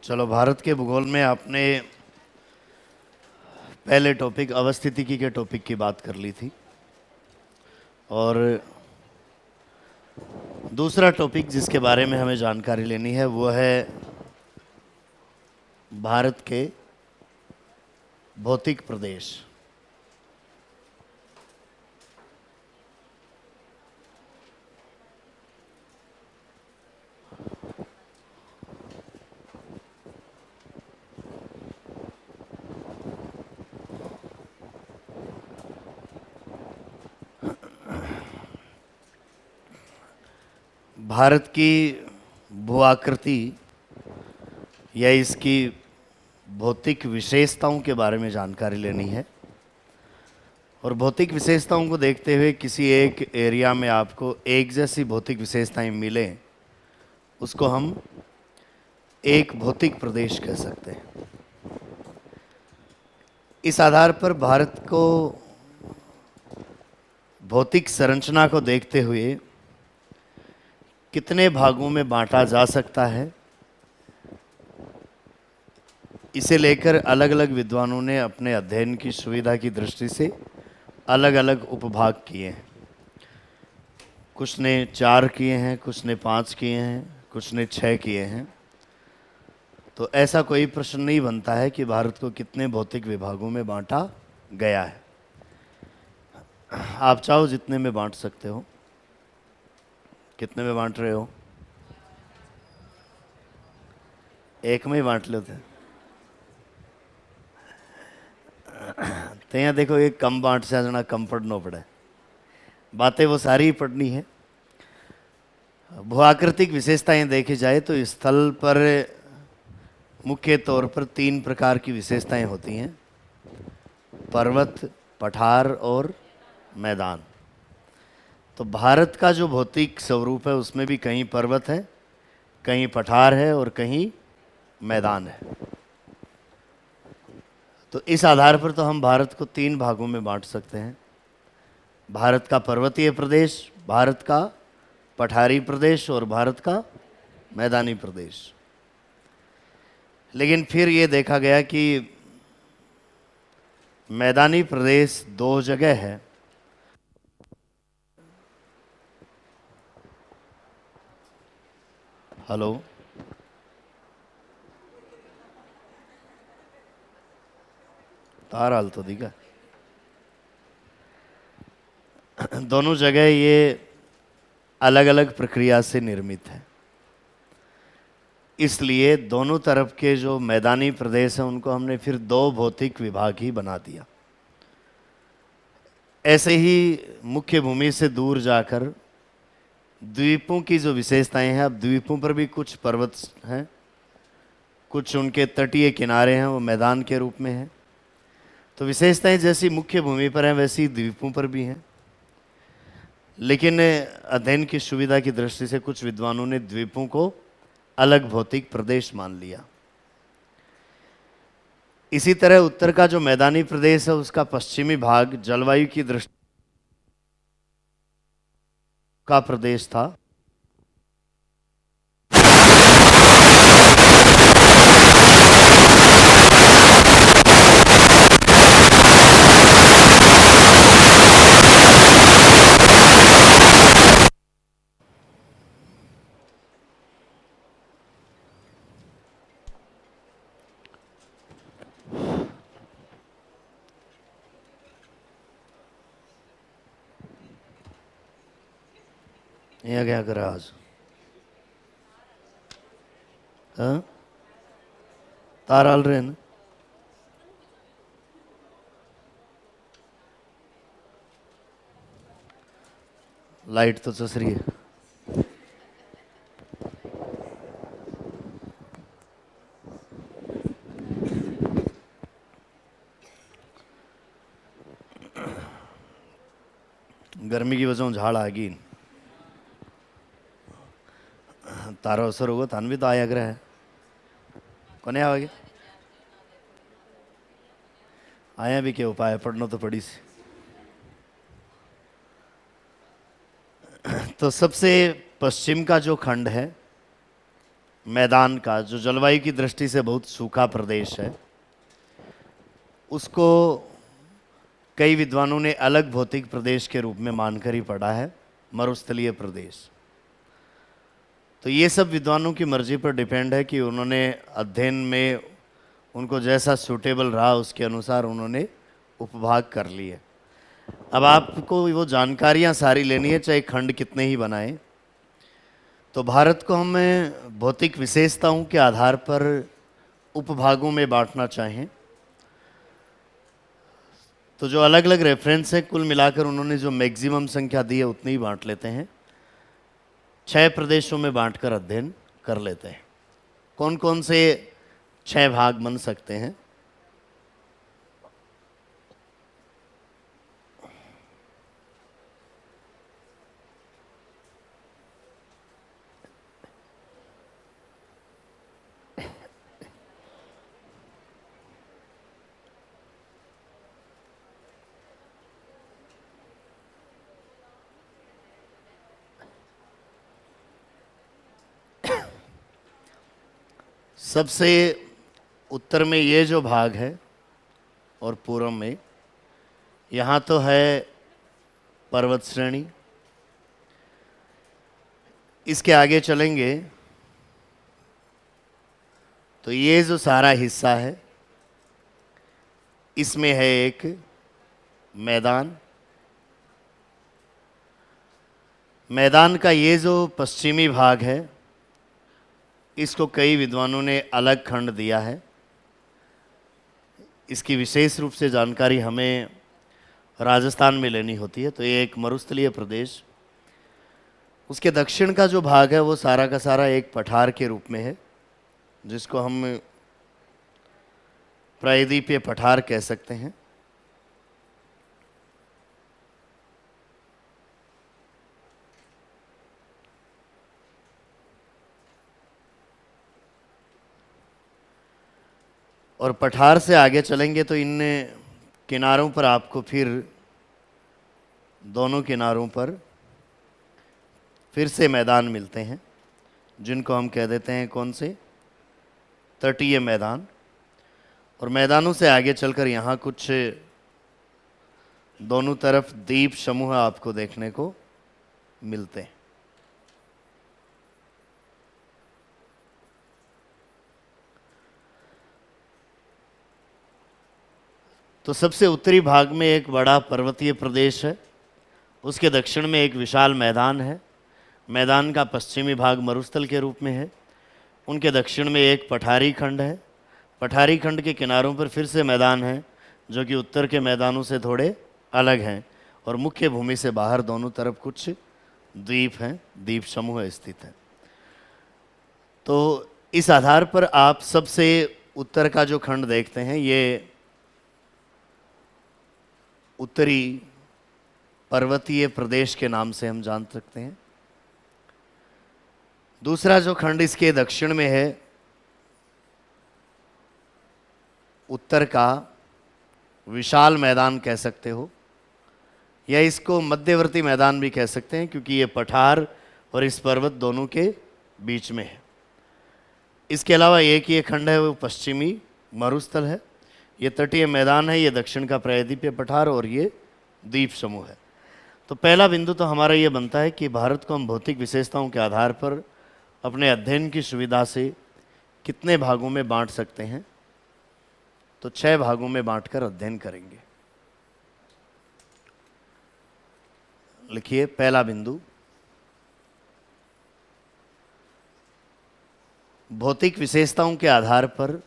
चलो, भारत के भूगोल में आपने पहले टॉपिक अवस्थितिकी के टॉपिक की बात कर ली थी और दूसरा टॉपिक जिसके बारे में हमें जानकारी लेनी है वो है भारत के भौतिक प्रदेश। भारत की भू आकृति या इसकी भौतिक विशेषताओं के बारे में जानकारी लेनी है और भौतिक विशेषताओं को देखते हुए किसी एक एरिया में आपको एक जैसी भौतिक विशेषताएं मिलें उसको हम एक भौतिक प्रदेश कह सकते हैं। इस आधार पर भारत को भौतिक संरचना को देखते हुए कितने भागों में बांटा जा सकता है, इसे लेकर अलग अलग विद्वानों ने अपने अध्ययन की सुविधा की दृष्टि से अलग अलग उपभाग किए हैं। कुछ ने 4 किए हैं, कुछ ने 5 किए हैं, कुछ ने 6 किए हैं। तो ऐसा कोई प्रश्न नहीं बनता है कि भारत को कितने भौतिक विभागों में बांटा गया है। आप चाहो जितने में बांट सकते हो। कितने में बांट रहे हो? एक में ही बांट लेते। तो यहाँ देखो, एक कम बांट से जना कम पढ़ना पड़े, बातें वो सारी ही पढ़नी है। भूआकृतिक विशेषताएं देखी जाए तो स्थल पर मुख्य तौर पर 3 प्रकार की विशेषताएं होती हैं: पर्वत, पठार और मैदान। तो भारत का जो भौतिक स्वरूप है उसमें भी कहीं पर्वत है, कहीं पठार है और कहीं मैदान है। तो इस आधार पर तो हम भारत को 3 भागों में बांट सकते हैं: भारत का पर्वतीय प्रदेश, भारत का पठारी प्रदेश और भारत का मैदानी प्रदेश। लेकिन फिर ये देखा गया कि मैदानी प्रदेश 2 जगह है। हेलो, तार हाल तो दिखा। दोनों जगह ये अलग अलग प्रक्रिया से निर्मित है, इसलिए दोनों तरफ के जो मैदानी प्रदेश हैं उनको हमने फिर 2 भौतिक विभाग ही बना दिया। ऐसे ही मुख्य भूमि से दूर जाकर द्वीपों की जो विशेषताएं हैं, अब द्वीपों पर भी कुछ पर्वत हैं, कुछ उनके तटीय किनारे हैं, वो मैदान के रूप में हैं। तो विशेषताएं जैसी मुख्य भूमि पर हैं वैसी द्वीपों पर भी हैं। लेकिन अध्ययन की सुविधा की दृष्टि से कुछ विद्वानों ने द्वीपों को अलग भौतिक प्रदेश मान लिया। इसी तरह उत्तर का जो मैदानी प्रदेश है उसका पश्चिमी भाग जलवायु की दृष्टि का प्रदेश था। यहाँ क्या करा आज? हाँ, तार हाल रहे हैं ना? लाइट तो चस रही है। गर्मी की वजह से झाड़ आ गई। तारा असर होगा थान भी तो आया ग्रह है कोने आवागे आया भी क्या उपाय पढ़ना तो पड़ी सी। तो सबसे पश्चिम का जो खंड है मैदान का, जो जलवायु की दृष्टि से बहुत सूखा प्रदेश है, उसको कई विद्वानों ने अलग भौतिक प्रदेश के रूप में मानकर ही पढ़ा है, मरुस्थलीय प्रदेश। तो ये सब विद्वानों की मर्जी पर डिपेंड है कि उन्होंने अध्ययन में उनको जैसा सूटेबल रहा उसके अनुसार उन्होंने उपभाग कर लिए। अब आपको वो जानकारियाँ सारी लेनी है, चाहे खंड कितने ही बनाएं। तो भारत को हम भौतिक विशेषताओं के आधार पर उपभागों में बांटना चाहें तो जो अलग अलग रेफरेंस है, कुल मिलाकर उन्होंने जो मैक्सिमम संख्या दी है उतनी ही बांट लेते हैं। 6 प्रदेशों में बांटकर अध्ययन कर लेते हैं। कौन कौन से 6 भाग बन सकते हैं? सबसे उत्तर में ये जो भाग है और पूर्व में, यहाँ तो है पर्वत श्रेणी। इसके आगे चलेंगे तो ये जो सारा हिस्सा है, इसमें है एक मैदान। मैदान का ये जो पश्चिमी भाग है, इसको कई विद्वानों ने अलग खंड दिया है। इसकी विशेष रूप से जानकारी हमें राजस्थान में लेनी होती है। तो ये एक मरुस्थलीय प्रदेश, उसके दक्षिण का जो भाग है वो सारा का सारा एक पठार के रूप में है, जिसको हम प्रायद्वीपीय पठार कह सकते हैं। और पठार से आगे चलेंगे तो इन किनारों पर आपको फिर दोनों किनारों पर फिर से मैदान मिलते हैं, जिनको हम कह देते हैं कौन से? तटीय मैदान। और मैदानों से आगे चलकर यहाँ कुछ दोनों तरफ द्वीप समूह आपको देखने को मिलते हैं। तो सबसे उत्तरी भाग में एक बड़ा पर्वतीय प्रदेश है, उसके दक्षिण में एक विशाल मैदान है। मैदान का पश्चिमी भाग मरुस्थल के रूप में है। उनके दक्षिण में एक पठारी खंड है। पठारी खंड के किनारों पर फिर से मैदान है, जो कि उत्तर के मैदानों से थोड़े अलग हैं। और मुख्य भूमि से बाहर दोनों तरफ कुछ द्वीप हैं, द्वीप समूह स्थित हैं। तो इस आधार पर आप सबसे उत्तर का जो खंड देखते हैं, ये उत्तरी पर्वतीय प्रदेश के नाम से हम जान सकते हैं। दूसरा जो खंड इसके दक्षिण में है, उत्तर का विशाल मैदान कह सकते हो, या इसको मध्यवर्ती मैदान भी कह सकते हैं, क्योंकि ये पठार और इस पर्वत दोनों के बीच में है। इसके अलावा एक ये खंड है वो पश्चिमी मरुस्थल है, ये तटीय मैदान है, ये दक्षिण का प्रायद्वीपीय पठार और ये द्वीप समूह है। तो पहला बिंदु तो हमारा ये बनता है कि भारत को हम भौतिक विशेषताओं के आधार पर अपने अध्ययन की सुविधा से कितने भागों में बांट सकते हैं। तो 6 भागों में बांटकर अध्ययन करेंगे। लिखिए पहला बिंदु, भौतिक विशेषताओं के आधार पर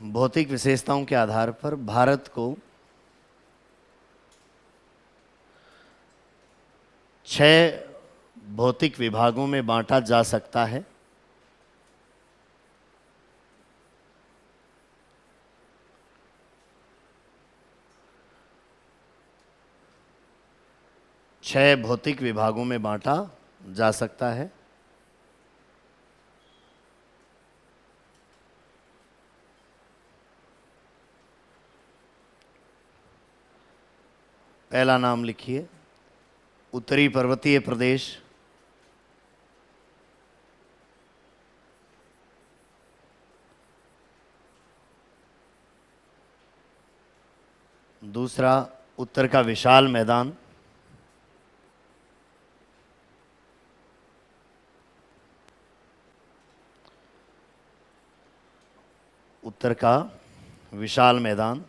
भौतिक विशेषताओं के आधार पर भारत को 6 भौतिक विभागों में बांटा जा सकता है। छह भौतिक विभागों में बांटा जा सकता है। पहला नाम लिखिए, उत्तरी पर्वतीय प्रदेश। दूसरा, उत्तर का विशाल मैदान। उत्तर का विशाल मैदान।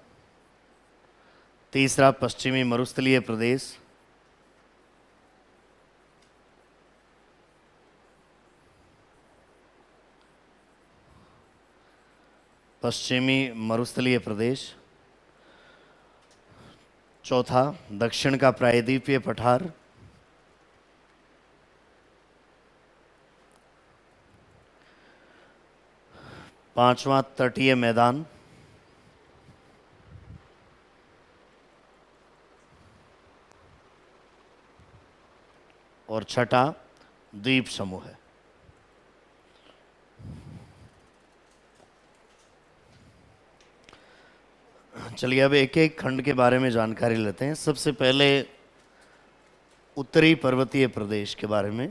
तीसरा, पश्चिमी मरुस्थलीय प्रदेश। पश्चिमी मरुस्थलीय प्रदेश। चौथा, दक्षिण का प्रायद्वीपीय पठार। पांचवा, तटीय मैदान। और छठा, द्वीप समूह है। चलिए अब एक एक खंड के बारे में जानकारी लेते हैं। सबसे पहले उत्तरी पर्वतीय प्रदेश के बारे में।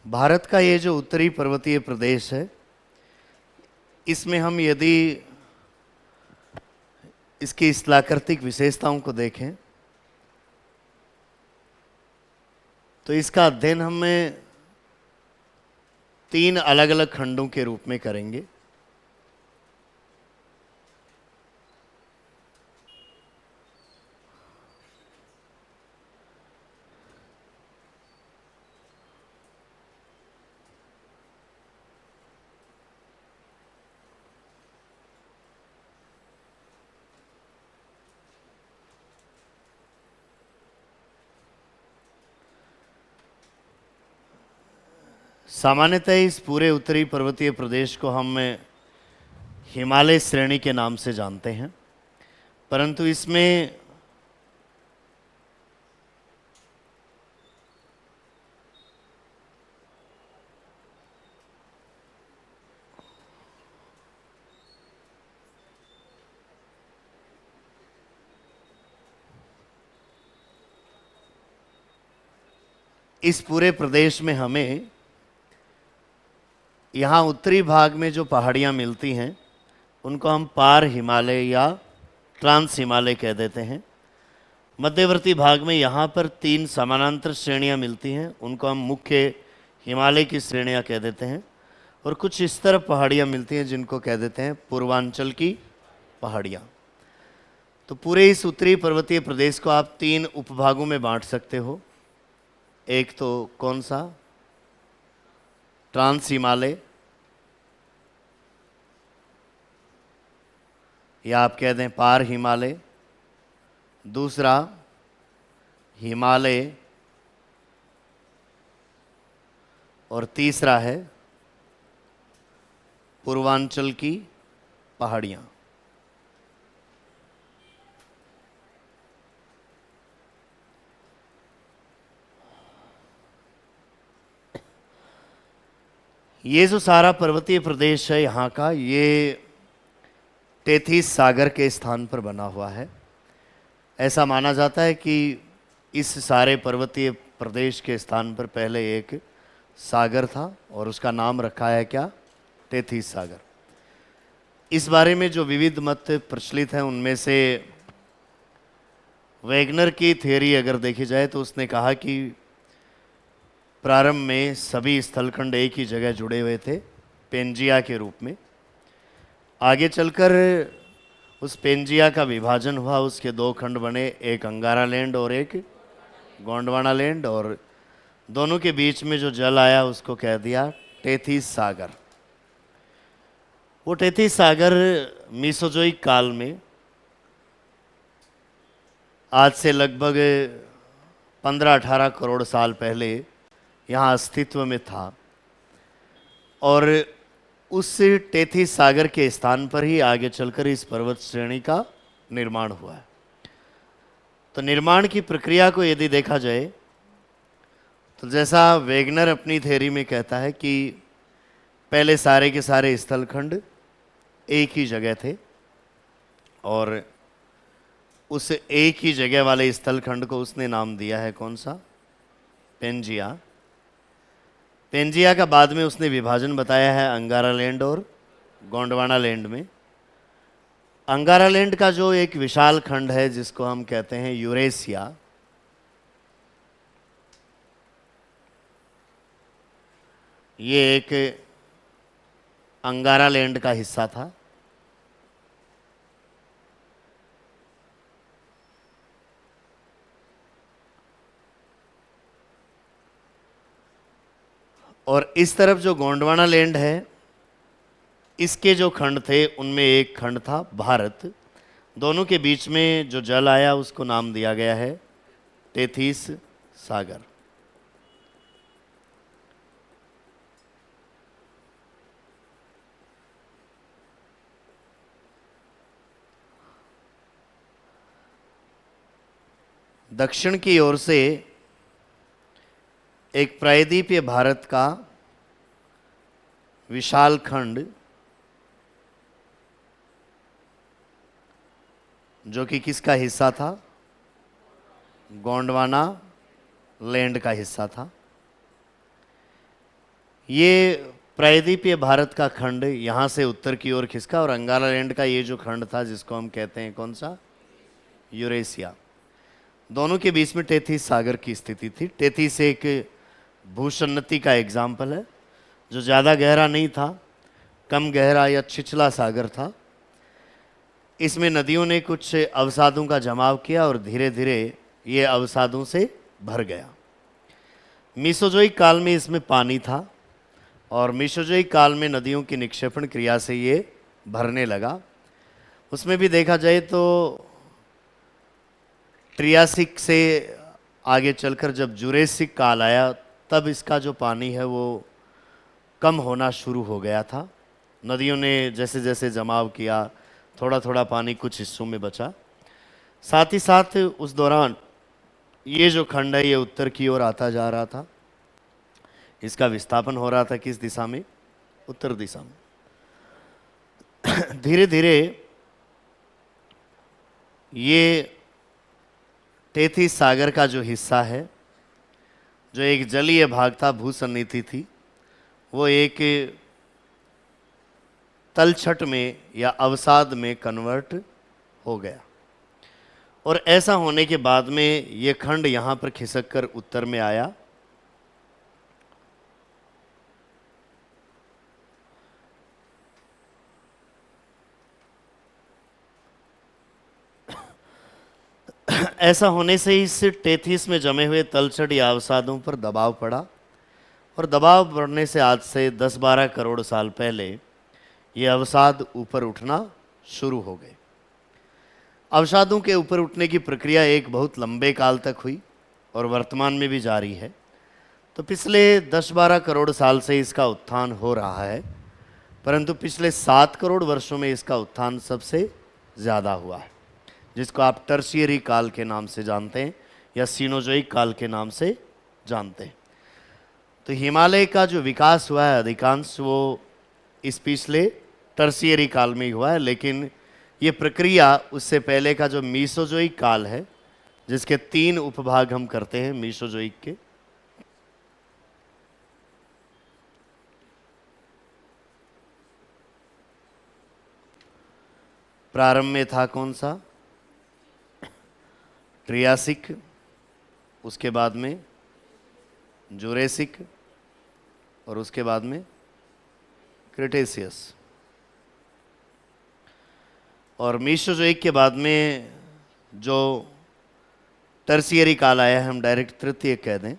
भारत का ये जो उत्तरी पर्वतीय प्रदेश है, इसमें हम यदि इसकी स्थलाकृतिक विशेषताओं को देखें तो इसका अध्ययन हमें 3 अलग अलग खंडों के रूप में करेंगे। सामान्यतः इस पूरे उत्तरी पर्वतीय प्रदेश को हम हिमालय श्रेणी के नाम से जानते हैं, परंतु इसमें इस पूरे प्रदेश में हमें यहाँ उत्तरी भाग में जो पहाड़ियाँ मिलती हैं उनको हम पार हिमालय या ट्रांस हिमालय कह देते हैं। मध्यवर्ती भाग में यहाँ पर 3 समानांतर श्रेणियाँ मिलती हैं, उनको हम मुख्य हिमालय की श्रेणियाँ कह देते हैं। और कुछ इस तरफ पहाड़ियाँ मिलती हैं जिनको कह देते हैं पूर्वांचल की पहाड़ियाँ। तो पूरे इस उत्तरी पर्वतीय प्रदेश को आप 3 उपभागों में बांट सकते हो। एक तो कौन सा, ट्रांस हिमालय, या आप कह दें पार हिमालय। दूसरा हिमालय, और तीसरा है पूर्वांचल की पहाड़ियाँ। ये जो सारा पर्वतीय प्रदेश है यहाँ का, ये तेथीस सागर के स्थान पर बना हुआ है। ऐसा माना जाता है कि इस सारे पर्वतीय प्रदेश के स्थान पर पहले एक सागर था और उसका नाम रखा है क्या, तेथीस सागर। इस बारे में जो विविध मत प्रचलित हैं उनमें से वैगनर की थ्योरी अगर देखी जाए तो उसने कहा कि प्रारंभ में सभी स्थलखंड एक ही जगह जुड़े हुए थे पेंजिया के रूप में। आगे चलकर उस पेंजिया का विभाजन हुआ, उसके 2 खंड बने, एक अंगारा लैंड और एक गोंडवाना लैंड, और दोनों के बीच में जो जल आया उसको कह दिया तेथीस सागर। वो तेथीस सागर मीसोजोइक काल में आज से लगभग 15-18 करोड़ साल पहले यहाँ अस्तित्व में था। और उस टेथिस सागर के स्थान पर ही आगे चलकर इस पर्वत श्रेणी का निर्माण हुआ है। तो निर्माण की प्रक्रिया को यदि देखा जाए तो जैसा वेगनर अपनी थ्योरी में कहता है कि पहले सारे के सारे स्थलखंड एक ही जगह थे और उस एक ही जगह वाले स्थलखंड को उसने नाम दिया है कौन सा? पेंजिया। पेंजिया का बाद में उसने विभाजन बताया है अंगारा लैंड और गोंडवाना लैंड में। अंगारा लैंड का जो एक विशाल खंड है जिसको हम कहते हैं यूरेशिया, ये एक अंगारा लैंड का हिस्सा था। और इस तरफ जो गोंडवाना लैंड है, इसके जो खंड थे उनमें एक खंड था भारत। दोनों के बीच में जो जल आया उसको नाम दिया गया है टेथिस सागर। दक्षिण की ओर से एक प्रायद्वीपीय भारत का विशाल खंड जो कि किसका हिस्सा था? गोंडवाना लैंड का हिस्सा था। ये प्रायद्वीपीय भारत का खंड यहाँ से उत्तर की ओर खिसका और अंगारा लैंड का ये जो खंड था जिसको हम कहते हैं कौन सा? यूरेशिया। दोनों के बीच में टेथिस सागर की स्थिति थी। टेथिस एक भूसन्नति का एग्जाम्पल है जो ज़्यादा गहरा नहीं था, कम गहरा या छिछला सागर था। इसमें नदियों ने कुछ अवसादों का जमाव किया और धीरे धीरे ये अवसादों से भर गया। मीसोजोइक काल में इसमें पानी था और मीसोजोइक काल में नदियों की निक्षेपण क्रिया से ये भरने लगा। उसमें भी देखा जाए तो ट्रियासिक से आगे चलकर जब जुरेसिक काल आया तब इसका जो पानी है वो कम होना शुरू हो गया था। नदियों ने जैसे जैसे जमाव किया थोड़ा थोड़ा पानी कुछ हिस्सों में बचा। साथ ही साथ उस दौरान ये जो खंड है ये उत्तर की ओर आता जा रहा था। इसका विस्थापन हो रहा था किस दिशा में? उत्तर दिशा में। धीरे धीरे ये टेथिस सागर का जो हिस्सा है, जो एक जलीय भाग था, भूसन्निधि थी, वो एक तलछट में या अवसाद में कन्वर्ट हो गया। और ऐसा होने के बाद में ये खंड यहाँ पर खिसक कर उत्तर में आया। ऐसा होने से इस टेथिस में जमे हुए तलछट या अवसादों पर दबाव पड़ा और दबाव बढ़ने से आज से 10-12 करोड़ साल पहले ये अवसाद ऊपर उठना शुरू हो गए। अवसादों के ऊपर उठने की प्रक्रिया एक बहुत लंबे काल तक हुई और वर्तमान में भी जारी है। तो पिछले 10-12 करोड़ साल से इसका उत्थान हो रहा है, परंतु पिछले 7 करोड़ वर्षों में इसका उत्थान सबसे ज़्यादा हुआ है, जिसको आप टर्शियरी काल के नाम से जानते हैं या सीनोजोइक काल के नाम से जानते हैं। तो हिमालय का जो विकास हुआ है अधिकांश वो इस पिछले टर्शियरी काल में ही हुआ है, लेकिन ये प्रक्रिया उससे पहले का जो मीसोजोइक काल है, जिसके 3 उपभाग हम करते हैं मीसोजोइक के, प्रारंभ में था कौन सा? ट्रियासिक, उसके बाद में जुरेसिक और उसके बाद में क्रिटेशियस। और मीसोजोइक के बाद में जो टर्शियरी काल आया है हम डायरेक्ट तृतीय कह दें।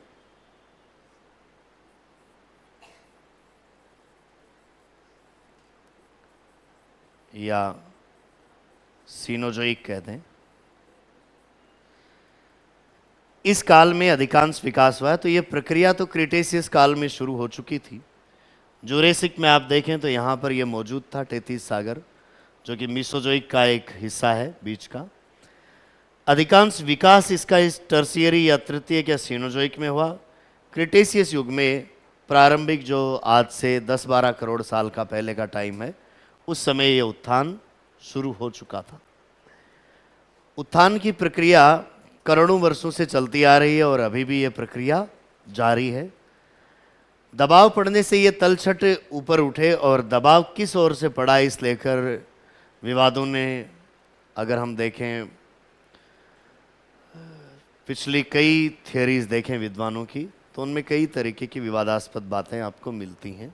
या सीनोजोइक कह दें। इस काल में अधिकांश विकास हुआ है। तो ये प्रक्रिया तो क्रिटेशियस काल में शुरू हो चुकी थी जुरेसिक में आप देखें तो यहाँ पर ये मौजूद था टेथिस सागर, जो कि मीसोजोइक का एक हिस्सा है बीच का। अधिकांश विकास इसका इस टर्सियरी या तृतीयक या सीनोजोइक में हुआ। क्रिटेशियस युग में प्रारंभिक, जो आज से 10-12 करोड़ साल का पहले का टाइम है, उस समय ये उत्थान शुरू हो चुका था। उत्थान की प्रक्रिया करोड़ों वर्षों से चलती आ रही है और अभी भी ये प्रक्रिया जारी है। दबाव पड़ने से ये तलछट ऊपर उठे, और दबाव किस ओर से पड़ा इस लेकर विवादों ने, अगर हम देखें पिछली कई थियरीज देखें विद्वानों की, तो उनमें कई तरीके की विवादास्पद बातें आपको मिलती हैं।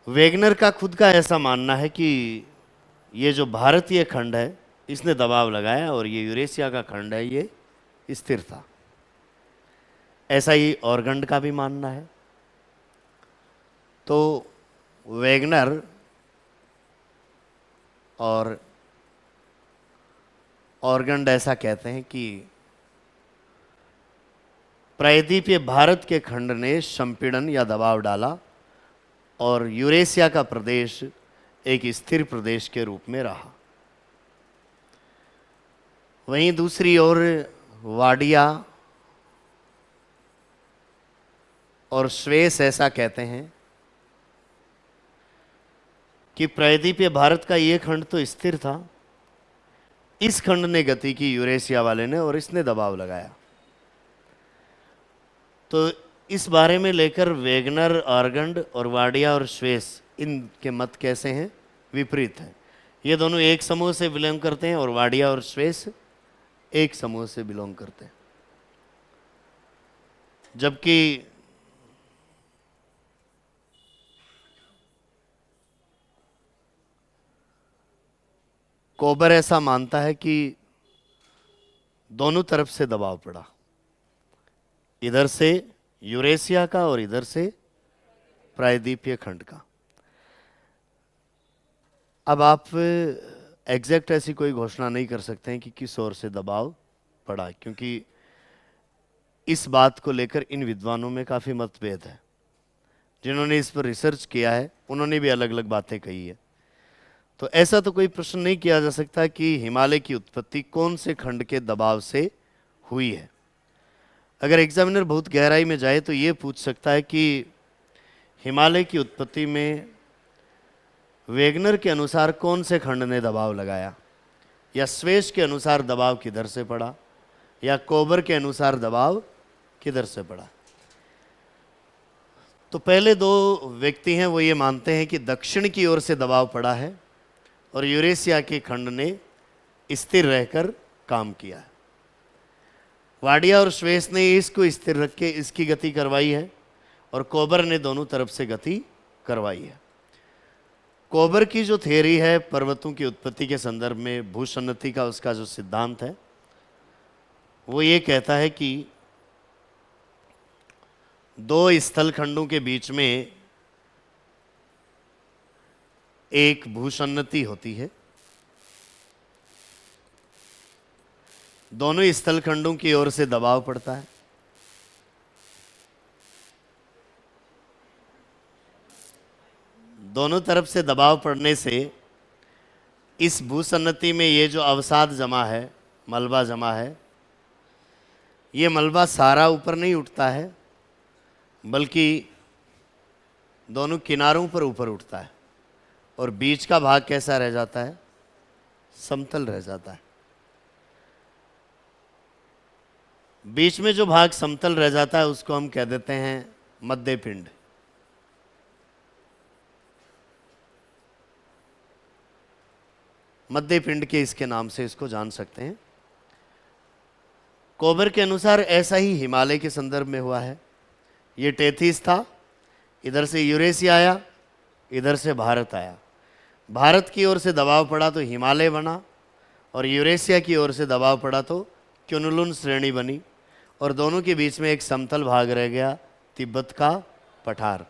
वेगनर का खुद का ऐसा मानना है कि ये जो भारतीय खंड है इसने दबाव लगाया और ये यूरेशिया का खंड है ये स्थिर था। ऐसा ही ऑर्गंड का भी मानना है। तो वेगनर और ऑर्गंड ऐसा कहते हैं कि प्रायद्वीपीय भारत के खंड ने संपीड़न या दबाव डाला और यूरेशिया का प्रदेश एक स्थिर प्रदेश के रूप में रहा। वहीं दूसरी ओर वाडिया और श्वेस ऐसा कहते हैं कि प्रायद्वीपीय भारत का ये खंड तो स्थिर था, इस खंड ने गति की यूरेशिया वाले ने और इसने दबाव लगाया। तो इस बारे में लेकर वेगनर, ऑर्गंड और वाडिया और श्वेस, इनके मत कैसे हैं? विपरीत हैं। ये दोनों एक समूह से बिलोंग करते हैं और वाडिया और श्वेस एक समूह से बिलोंग करते हैं। जबकि कोबर ऐसा मानता है कि दोनों तरफ से दबाव पड़ा, इधर से यूरेशिया का और इधर से प्रायद्वीपीय खंड का। अब आप एग्जैक्ट ऐसी कोई घोषणा नहीं कर सकते हैं कि किस ओर से दबाव पड़ा, क्योंकि इस बात को लेकर इन विद्वानों में काफ़ी मतभेद है। जिन्होंने इस पर रिसर्च किया है उन्होंने भी अलग अलग बातें कही है। तो ऐसा तो कोई प्रश्न नहीं किया जा सकता कि हिमालय की उत्पत्ति कौन से खंड के दबाव से हुई है। अगर एग्जामिनर बहुत गहराई में जाए तो ये पूछ सकता है कि हिमालय की उत्पत्ति में वेगनर के अनुसार कौन से खंड ने दबाव लगाया, या स्वेस के अनुसार दबाव किधर से पड़ा, या कोबर के अनुसार दबाव किधर से पड़ा। तो पहले दो व्यक्ति हैं वो ये मानते हैं कि दक्षिण की ओर से दबाव पड़ा है और यूरेशिया के खंड ने स्थिर रहकर काम किया है। वाडिया और श्वेस ने इसको स्थिर रख के इसकी गति करवाई है और कोबर ने दोनों तरफ से गति करवाई है। कोबर की जो थियरी है पर्वतों की उत्पत्ति के संदर्भ में, भूसन्नति का उसका जो सिद्धांत है, वो ये कहता है कि दो स्थल खंडों के बीच में एक भूसन्नति होती है। दोनों स्थल खंडों की ओर से दबाव पड़ता है। दोनों तरफ से दबाव पड़ने से इस भूसन्नति में ये जो अवसाद जमा है, मलबा जमा है, ये मलबा सारा ऊपर नहीं उठता है बल्कि दोनों किनारों पर ऊपर उठता है और बीच का भाग कैसा रह जाता है? समतल रह जाता है। बीच में जो भाग समतल रह जाता है उसको हम कह देते हैं मध्य पिंड। मध्य पिंड के इसके नाम से इसको जान सकते हैं। कोबर के अनुसार ऐसा ही हिमालय के संदर्भ में हुआ है। ये टेथिस था, इधर से यूरेशिया आया, इधर से भारत आया। भारत की ओर से दबाव पड़ा तो हिमालय बना और यूरेशिया की ओर से दबाव पड़ा तो क्युनलुन श्रेणी बनी और दोनों के बीच में एक समतल भाग रह गया, तिब्बत का पठार।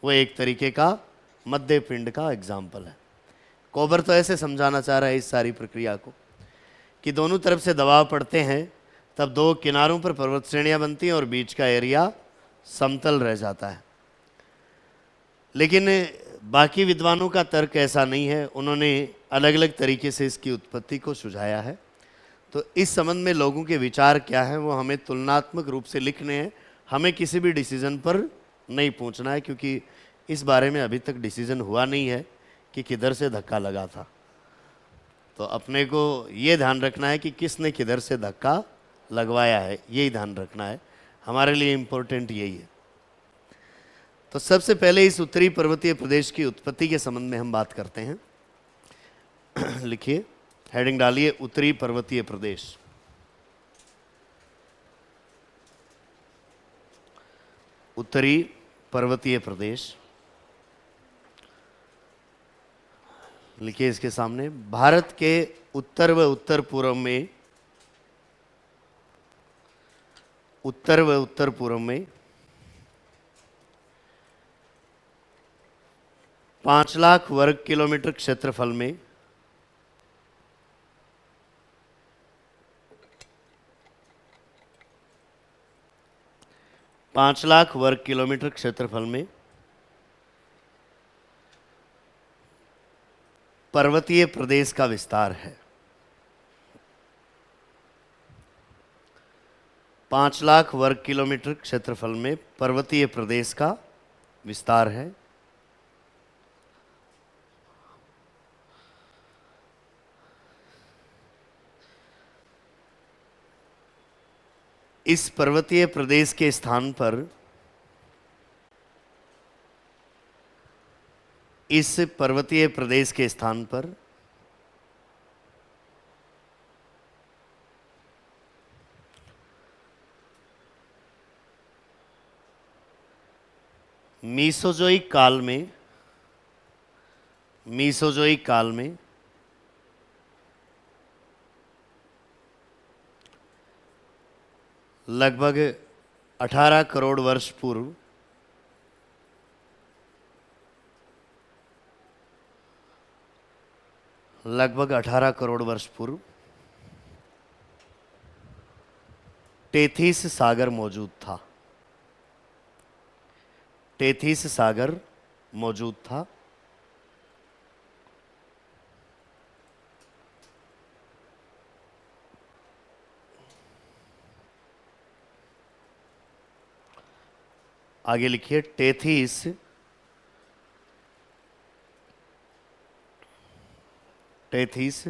वो एक तरीके का मध्य पिंड का एग्जाम्पल है। कोबर तो ऐसे समझाना चाह रहा है इस सारी प्रक्रिया को कि दोनों तरफ से दबाव पड़ते हैं तब दो किनारों पर पर्वत श्रेणियाँ बनती हैं और बीच का एरिया समतल रह जाता है। लेकिन बाकी विद्वानों का तर्क ऐसा नहीं है, उन्होंने अलग अलग तरीके से इसकी उत्पत्ति को सुझाया है। तो इस संबंध में लोगों के विचार क्या हैं वो हमें तुलनात्मक रूप से लिखने हैं, हमें किसी भी डिसीजन पर नहीं पहुंचना है, क्योंकि इस बारे में अभी तक डिसीजन हुआ नहीं है कि किधर से धक्का लगा था। तो अपने को ये ध्यान रखना है कि किसने किधर से धक्का लगवाया है, यही ध्यान रखना है, हमारे लिए इम्पोर्टेंट यही है। तो सबसे पहले इस उत्तरी पर्वतीय प्रदेश की उत्पत्ति के संबंध में हम बात करते हैं। लिखिए, हेडिंग डालिए, उत्तरी पर्वतीय प्रदेश। उत्तरी पर्वतीय प्रदेश लिखिए इसके सामने। भारत के उत्तर व उत्तर पूर्व में, उत्तर व उत्तर पूर्व में 5 लाख वर्ग किलोमीटर क्षेत्रफल में 5 लाख वर्ग किलोमीटर क्षेत्रफल में पर्वतीय प्रदेश का विस्तार है। 5 लाख वर्ग किलोमीटर क्षेत्रफल में पर्वतीय प्रदेश का विस्तार है। इस पर्वतीय प्रदेश के स्थान पर, इस पर्वतीय प्रदेश के स्थान पर मीसोजोइक काल में, मीसोजोइक काल में लगभग 18 करोड़ वर्ष पूर्व लगभग 18 करोड़ वर्ष पूर्व टेथिस सागर मौजूद था। टेथिस सागर मौजूद था। आगे लिखिए, टेथिस टेथिस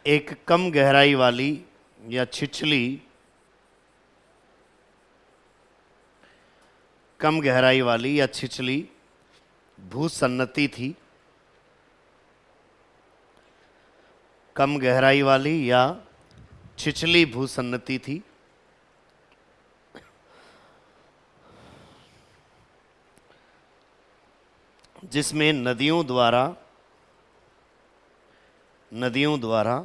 एक कम गहराई वाली या छिछली, कम गहराई वाली या छिछली भूसन्नति थी। कम गहराई वाली या छिछली भूसन्नति थी, जिसमें नदियों द्वारा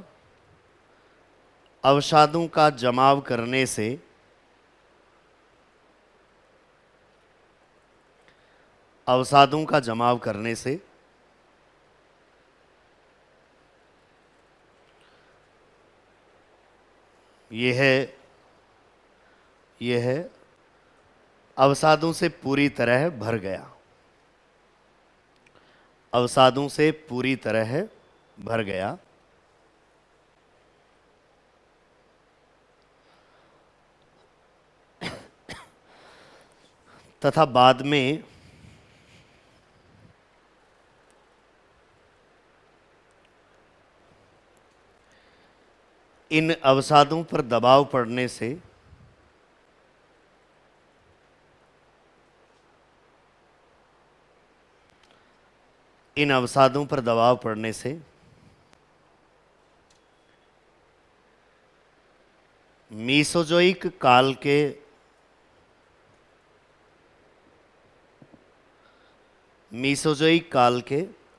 अवसादों का जमाव करने से अवसादों का जमाव करने से यह अवसादों से पूरी तरह भर गया। अवसादों से पूरी तरह भर गया। तथा बाद में इन अवसादों पर दबाव पड़ने से इन अवसादों पर दबाव पड़ने से मीसोजोइक काल के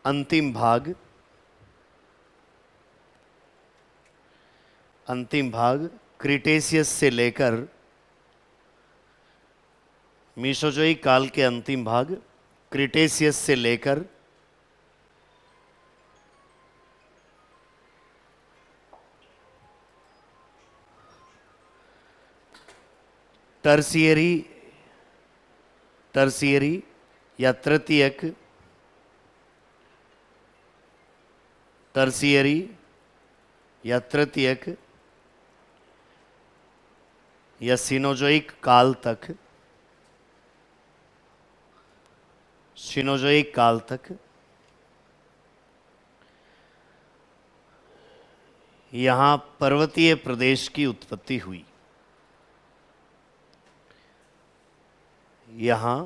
अंतिम भाग क्रीटेशियस से लेकर, मीसोजोइक काल के अंतिम भाग क्रीटेशियस से लेकर टर्सियरी या तृतीयक, टर्सियरी या तृतीयक या सिनोजोइक काल तक, सिनोजोइक काल तक यहाँ पर्वतीय प्रदेश की उत्पत्ति हुई। यहाँ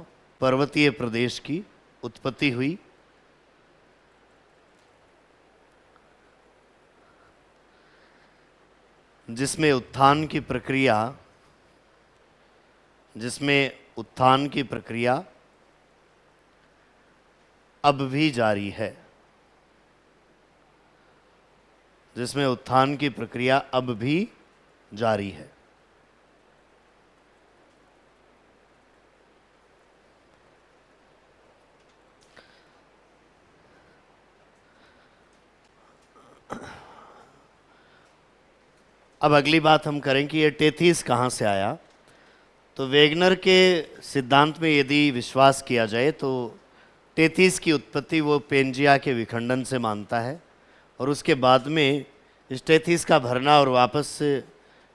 पर्वतीय प्रदेश की उत्पत्ति हुई। जिसमें उत्थान की प्रक्रिया, जिसमें उत्थान की प्रक्रिया अब भी जारी है, जिसमें उत्थान की प्रक्रिया अब भी जारी है। अब अगली बात हम करें कि ये टेथीस कहाँ से आया। तो वेगनर के सिद्धांत में यदि विश्वास किया जाए तो टेथीस की उत्पत्ति वो पेंजिया के विखंडन से मानता है, और उसके बाद में इस टेथीस का भरना और वापस से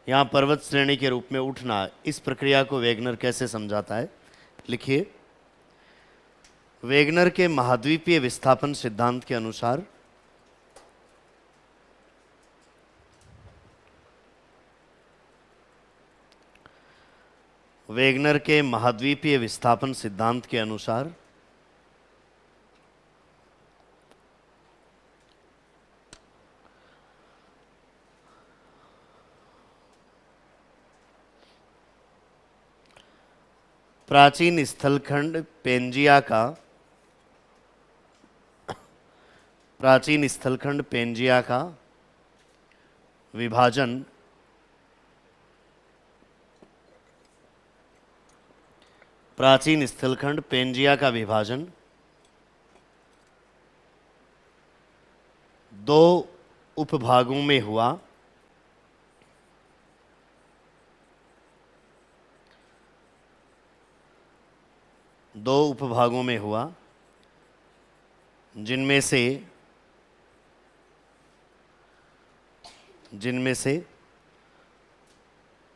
यहाँ पर्वत श्रेणी के रूप में उठना, इस प्रक्रिया को वेगनर कैसे समझाता है, लिखिए। वेगनर के महाद्वीपीय विस्थापन सिद्धांत के अनुसार वेगनर के महाद्वीपीय विस्थापन सिद्धांत के अनुसार प्राचीन स्थलखंड पेंजिया का, प्राचीन स्थलखंड पेंजिया का विभाजन प्राचीन स्थलखंड पेंजिया का विभाजन दो उपभागों में हुआ। दो उपभागों में हुआ, जिनमें से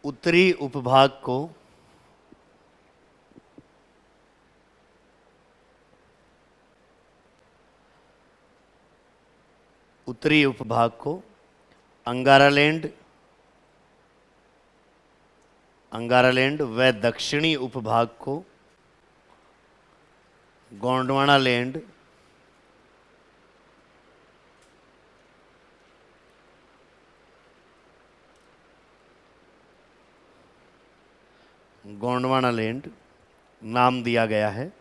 उत्तरी उपभाग को अंगारालैंड व दक्षिणी उपभाग को गोंडवानालैंड, गोंडवानालैंड नाम दिया गया है।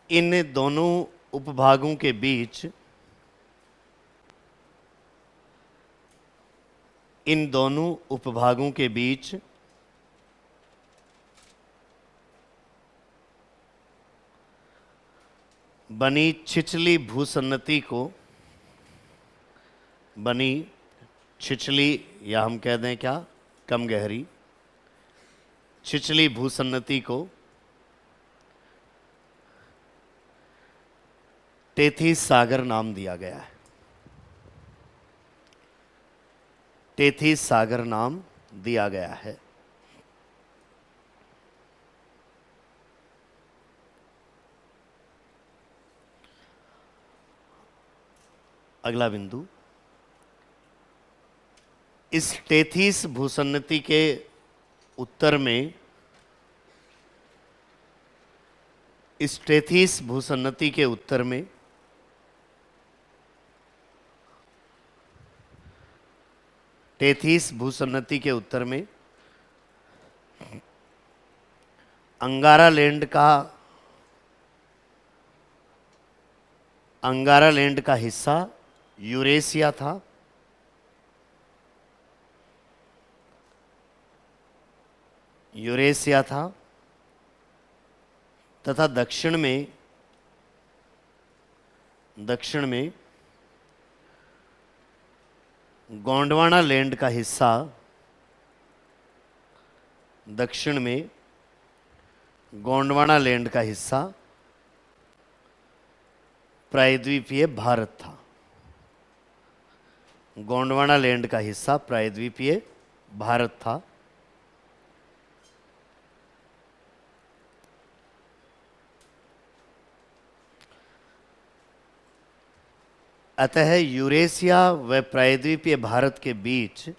इन दोनों उपभागों के बीच, इन दोनों उपभागों के बीच बनी छिछली भूसन्नति को, बनी छिछली या हम कह दें क्या, कम गहरी छिछली भूसन्नति को टेथीस सागर नाम दिया गया है। टेथीस सागर नाम दिया गया है। अगला बिंदु, इस टेथीस भूसन्नति के उत्तर में, इस टेथीस भूसन्नति के उत्तर में टेथीस भूसन्नति के उत्तर में अंगारालैंड का हिस्सा यूरेशिया था। यूरेशिया था तथा दक्षिण में गोंडवाना लैंड का हिस्सा दक्षिण में गोंडवाना लैंड का हिस्सा प्रायद्वीपीय भारत था। गोंडवाना लैंड का हिस्सा प्रायद्वीपीय भारत था। अतः यूरेशिया व प्रायद्वीपीय भारत के बीच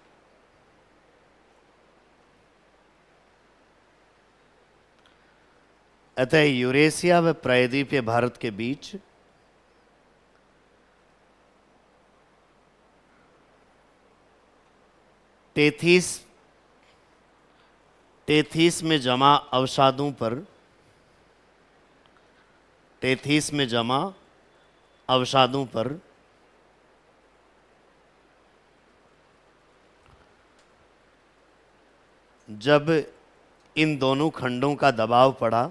अतः यूरेशिया व प्रायद्वीपीय भारत के बीच टेथीस में जमा अवसादों पर टेथीस में जमा अवसादों पर जब इन दोनों खंडों का दबाव पड़ा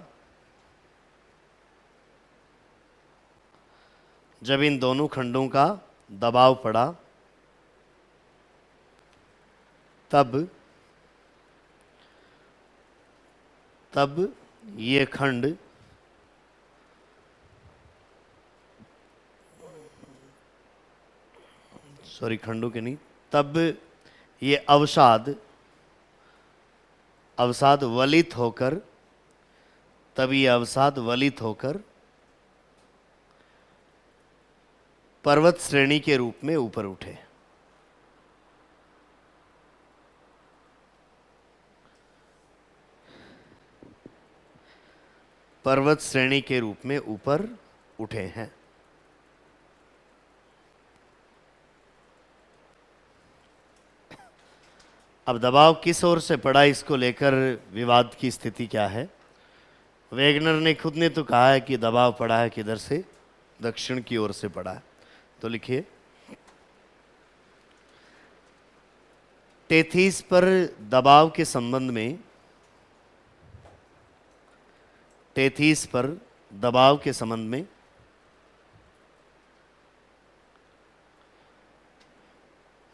जब इन दोनों खंडों का दबाव पड़ा तब ये खंड खंडों के नहीं, तब ये अवसाद वलित होकर पर्वत श्रेणी के रूप में ऊपर उठे। पर्वत श्रेणी के रूप में ऊपर उठे हैं। अब दबाव किस ओर से पड़ा, इसको लेकर विवाद की स्थिति क्या है। वेगनर ने खुद ने तो कहा है कि दबाव पड़ा है किधर से, दक्षिण की ओर से पड़ा है। तो लिखिए, टेथीस पर दबाव के संबंध में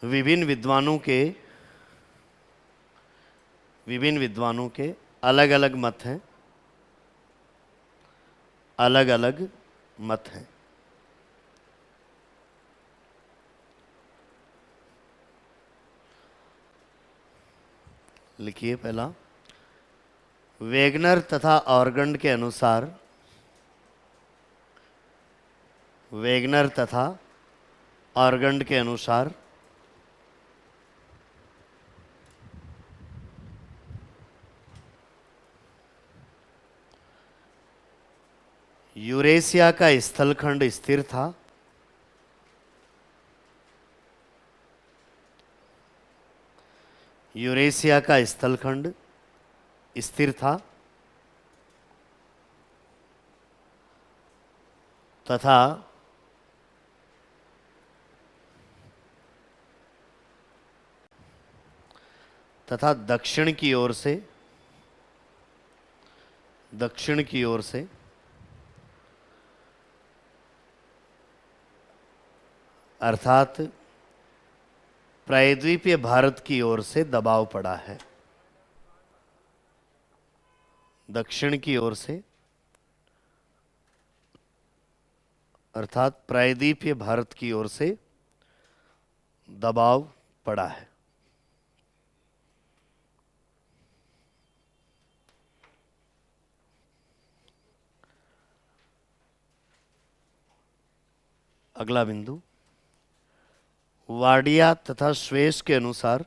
विभिन्न विद्वानों के अलग अलग मत हैं। लिखिए, पहला, वेगनर तथा ऑर्गंड के अनुसार यूरेशिया का स्थलखंड स्थिर था। तथा दक्षिण की ओर से अर्थात प्रायद्वीपीय भारत की ओर से दबाव पड़ा है। दक्षिण की ओर से अर्थात प्रायद्वीपीय भारत की ओर से दबाव पड़ा है। अगला बिंदु, वाडिया तथा स्वेस के अनुसार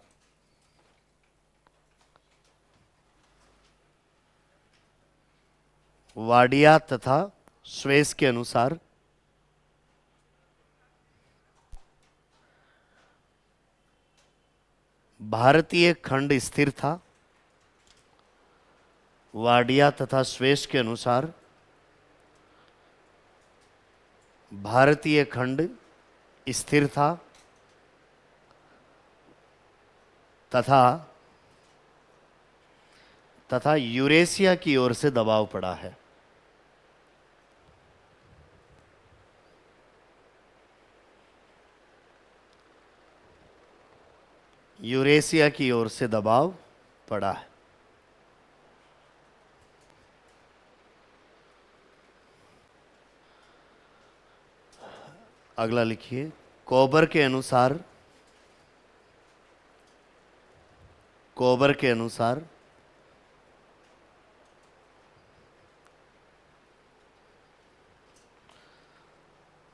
भारतीय खंड स्थिर था। वाडिया तथा स्वेस के अनुसार भारतीय खंड स्थिर था तथा यूरेशिया की ओर से दबाव पड़ा है। यूरेशिया की ओर से दबाव पड़ा है। अगला लिखिए, कोबर के अनुसार, कोबर के अनुसार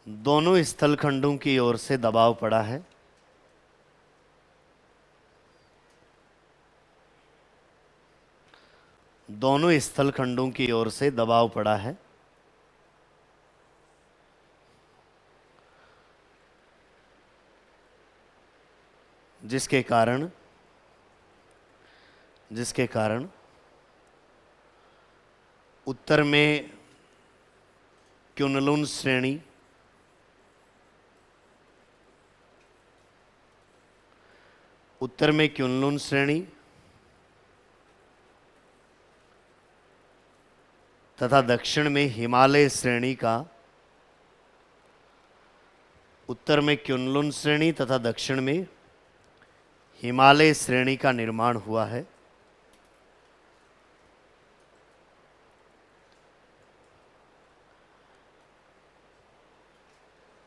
दोनों स्थलखंडों की ओर से दबाव पड़ा है। दोनों स्थलखंडों की ओर से दबाव पड़ा है। जिसके कारण उत्तर में क्युनलुन श्रेणी, उत्तर में क्युनलुन श्रेणी तथा दक्षिण में हिमालय श्रेणी का, उत्तर में क्युनलुन श्रेणी तथा दक्षिण में हिमालय श्रेणी का निर्माण हुआ है।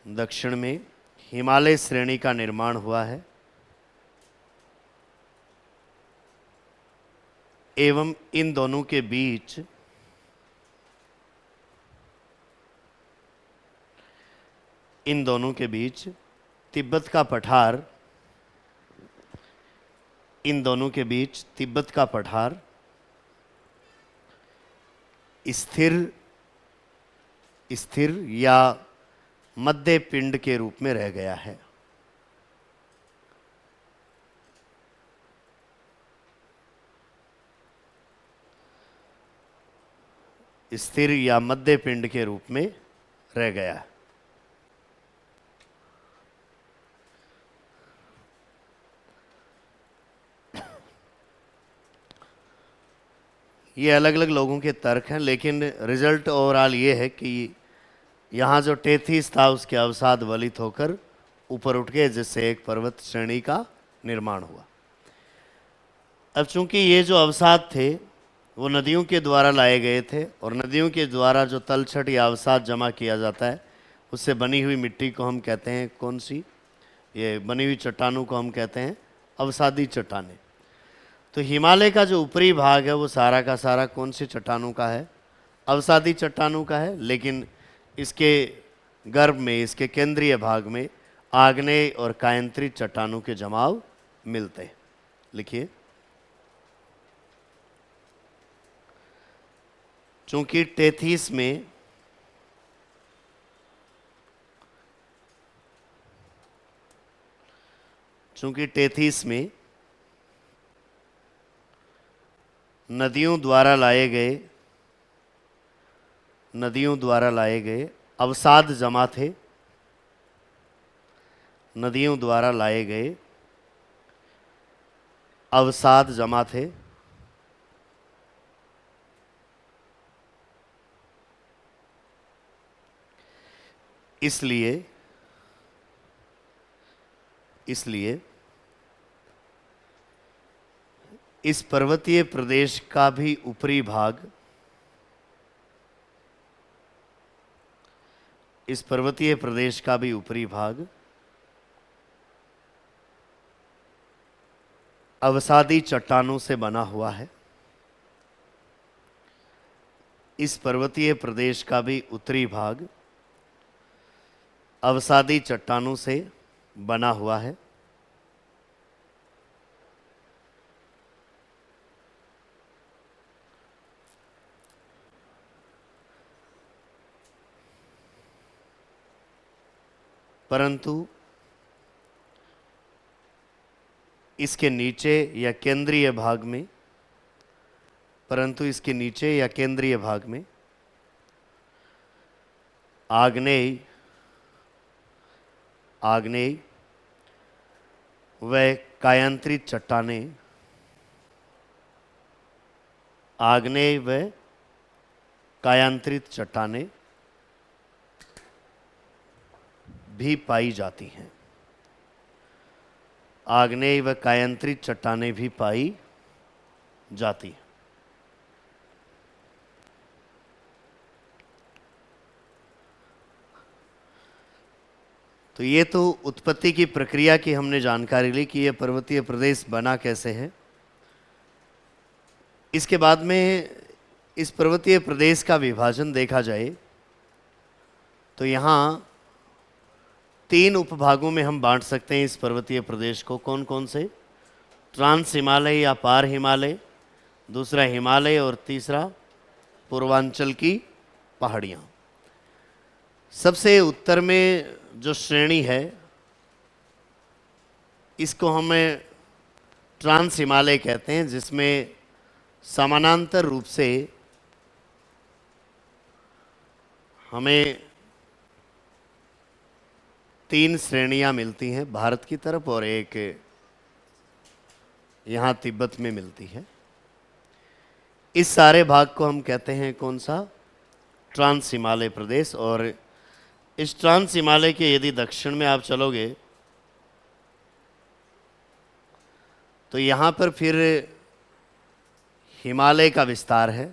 दक्षिण में हिमालय श्रेणी का निर्माण हुआ है एवं इन दोनों के बीच तिब्बत का पठार, इन दोनों के बीच तिब्बत का पठार स्थिर या मध्य पिंड के रूप में रह गया है। स्थिर या मध्य पिंड के रूप में रह गया है। ये अलग अलग लोगों के तर्क हैं, लेकिन रिजल्ट ओवरऑल ये है कि यहाँ जो टेथिस था उसके अवसाद वलित होकर ऊपर उठ गए, जिससे एक पर्वत श्रेणी का निर्माण हुआ। अब चूंकि ये जो अवसाद थे वो नदियों के द्वारा लाए गए थे, और नदियों के द्वारा जो तलछट या अवसाद जमा किया जाता है उससे बनी हुई मिट्टी को हम कहते हैं, कौन सी, ये बनी हुई चट्टानों को हम कहते हैं अवसादी चट्टानें। तो हिमालय का जो ऊपरी भाग है वो सारा का सारा कौन सी चट्टानों का है, अवसादी चट्टानों का है। लेकिन इसके गर्भ में, इसके केंद्रीय भाग में आग्नेय और कायंत्रित चट्टानों के जमाव मिलते हैं। लिखिए, चूंकि टेथिस में नदियों द्वारा लाए गए अवसाद जमा थे, नदियों द्वारा लाए गए अवसाद जमा थे, इसलिए इस पर्वतीय प्रदेश का भी ऊपरी भाग, अवसादी चट्टानों से बना हुआ है। इस पर्वतीय प्रदेश का भी उत्तरी भाग अवसादी चट्टानों से बना हुआ है। परंतु इसके नीचे या केंद्रीय भाग में आग्नेय व कायांतरित चट्टानें भी पाई जाती हैं। आग्नेय व कायांतरित चट्टानें भी पाई जाती हैं। तो ये तो उत्पत्ति की प्रक्रिया की हमने जानकारी ली कि ये पर्वतीय प्रदेश बना कैसे है। इसके बाद में इस पर्वतीय प्रदेश का विभाजन देखा जाए तो यहाँ 3 उपभागों में हम बांट सकते हैं इस पर्वतीय प्रदेश को। कौन कौन से? ट्रांस हिमालय या पार हिमालय, दूसरा हिमालय और तीसरा पूर्वांचल की पहाड़ियाँ। सबसे उत्तर में जो श्रेणी है इसको हमें ट्रांस हिमालय कहते हैं, जिसमें समानांतर रूप से हमें 3 श्रेणियां मिलती हैं भारत की तरफ और एक यहाँ तिब्बत में मिलती है। इस सारे भाग को हम कहते हैं कौन सा? ट्रांस हिमालय प्रदेश। और इस ट्रांस हिमालय के यदि दक्षिण में आप चलोगे तो यहाँ पर फिर हिमालय का विस्तार है,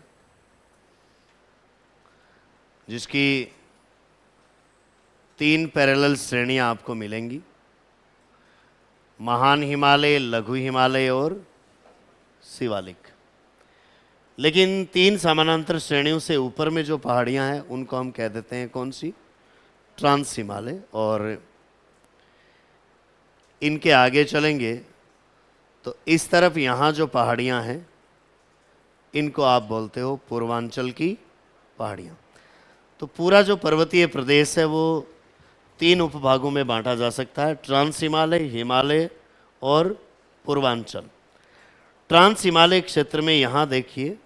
जिसकी 3 पैरेलल श्रेणियां आपको मिलेंगी। महान हिमालय, लघु हिमालय और शिवालिक। लेकिन 3 समानांतर श्रेणियों से ऊपर में जो पहाड़ियां हैं उनको हम कह देते हैं कौन सी? ट्रांस हिमालय। और इनके आगे चलेंगे तो इस तरफ यहाँ जो पहाड़ियाँ हैं इनको आप बोलते हो पूर्वांचल की पहाड़ियाँ। तो पूरा जो पर्वतीय प्रदेश है वो 3 उपभागों में बांटा जा सकता है: ट्रांस हिमालय, हिमालय और पूर्वांचल। ट्रांस हिमालय क्षेत्र में यहाँ देखिए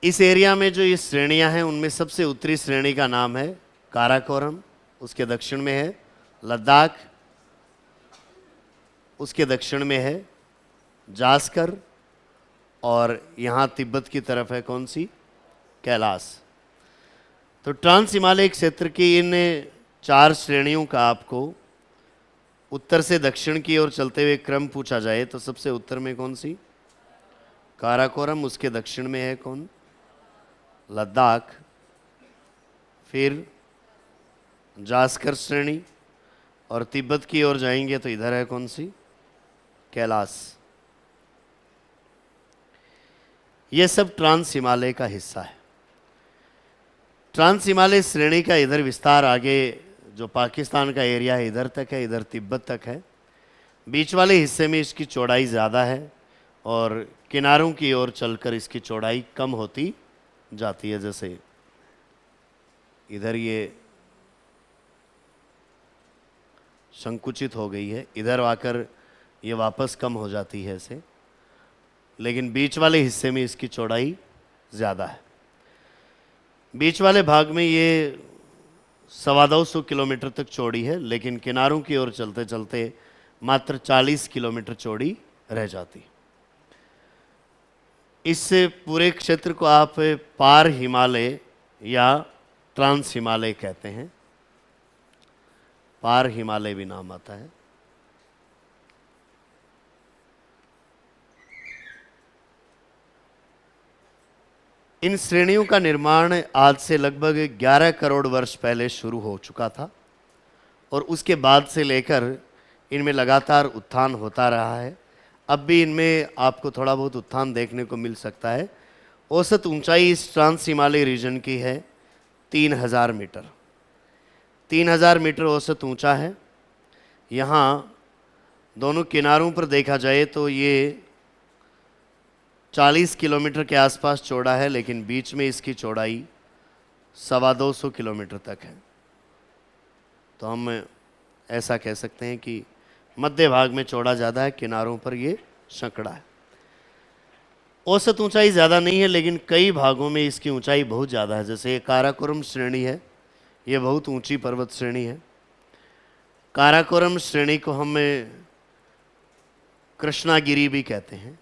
इस एरिया में जो ये श्रेणियां हैं उनमें सबसे उत्तरी श्रेणी का नाम है काराकोरम, उसके दक्षिण में है लद्दाख, उसके दक्षिण में है जास्कर और यहाँ तिब्बत की तरफ है कौन सी? कैलाश। तो ट्रांस हिमालय क्षेत्र की इन 4 श्रेणियों का आपको उत्तर से दक्षिण की ओर चलते हुए क्रम पूछा जाए तो सबसे उत्तर में कौन सी? काराकोरम, उसके दक्षिण में है कौन? लद्दाख, फिर जास्कर श्रेणी और तिब्बत की ओर जाएंगे तो इधर है कौन सी? कैलाश। ये सब ट्रांस हिमालय का हिस्सा है। ट्रांस हिमालय श्रेणी का इधर विस्तार आगे जो पाकिस्तान का एरिया है इधर तक है, इधर तिब्बत तक है। बीच वाले हिस्से में इसकी चौड़ाई ज़्यादा है और किनारों की ओर चलकर इसकी चौड़ाई कम होती जाती है। जैसे इधर ये संकुचित हो गई है, इधर आकर ये वापस कम हो जाती है ऐसे, लेकिन बीच वाले हिस्से में इसकी चौड़ाई ज़्यादा है। बीच वाले भाग में ये 225 किलोमीटर तक चौड़ी है, लेकिन किनारों की ओर चलते चलते मात्र 40 किलोमीटर चौड़ी रह जाती। इस पूरे क्षेत्र को आप पार हिमालय या ट्रांस हिमालय कहते हैं। पार हिमालय भी नाम आता है। इन श्रेणियों का निर्माण आज से लगभग 11 करोड़ वर्ष पहले शुरू हो चुका था और उसके बाद से लेकर इनमें लगातार उत्थान होता रहा है। अब भी इनमें आपको थोड़ा बहुत उत्थान देखने को मिल सकता है। औसत ऊंचाई इस ट्रांस हिमालय रीजन की है 3000 मीटर। 3000 मीटर औसत ऊंचा है। यहाँ दोनों किनारों पर देखा जाए तो ये 40 किलोमीटर के आसपास चौड़ा है, लेकिन बीच में इसकी चौड़ाई 225 किलोमीटर तक है। तो हम ऐसा कह सकते हैं कि मध्य भाग में चौड़ा ज़्यादा है, किनारों पर ये संकड़ा है। औसत ऊंचाई ज़्यादा नहीं है, लेकिन कई भागों में इसकी ऊंचाई बहुत ज़्यादा है। जैसे ये काराकोरम श्रेणी है, ये बहुत ऊंची पर्वत श्रेणी है। काराकोरम श्रेणी को हम कृष्णागिरी भी कहते हैं।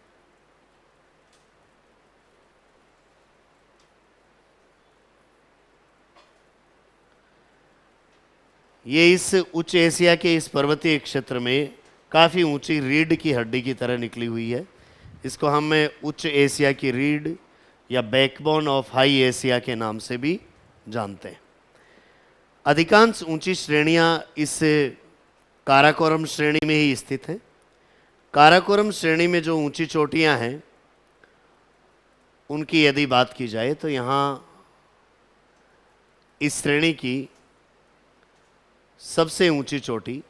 ये इस उच्च एशिया के इस पर्वतीय क्षेत्र में काफ़ी ऊंची रीढ़ की हड्डी की तरह निकली हुई है। इसको हम उच्च एशिया की रीढ़ या बैकबोन ऑफ हाई एशिया के नाम से भी जानते हैं। अधिकांश ऊंची श्रेणियां इस काराकोरम श्रेणी में ही स्थित हैं। काराकोरम श्रेणी में जो ऊंची चोटियां हैं उनकी यदि बात की जाए तो यहाँ इस श्रेणी की सबसे ऊंची चोटी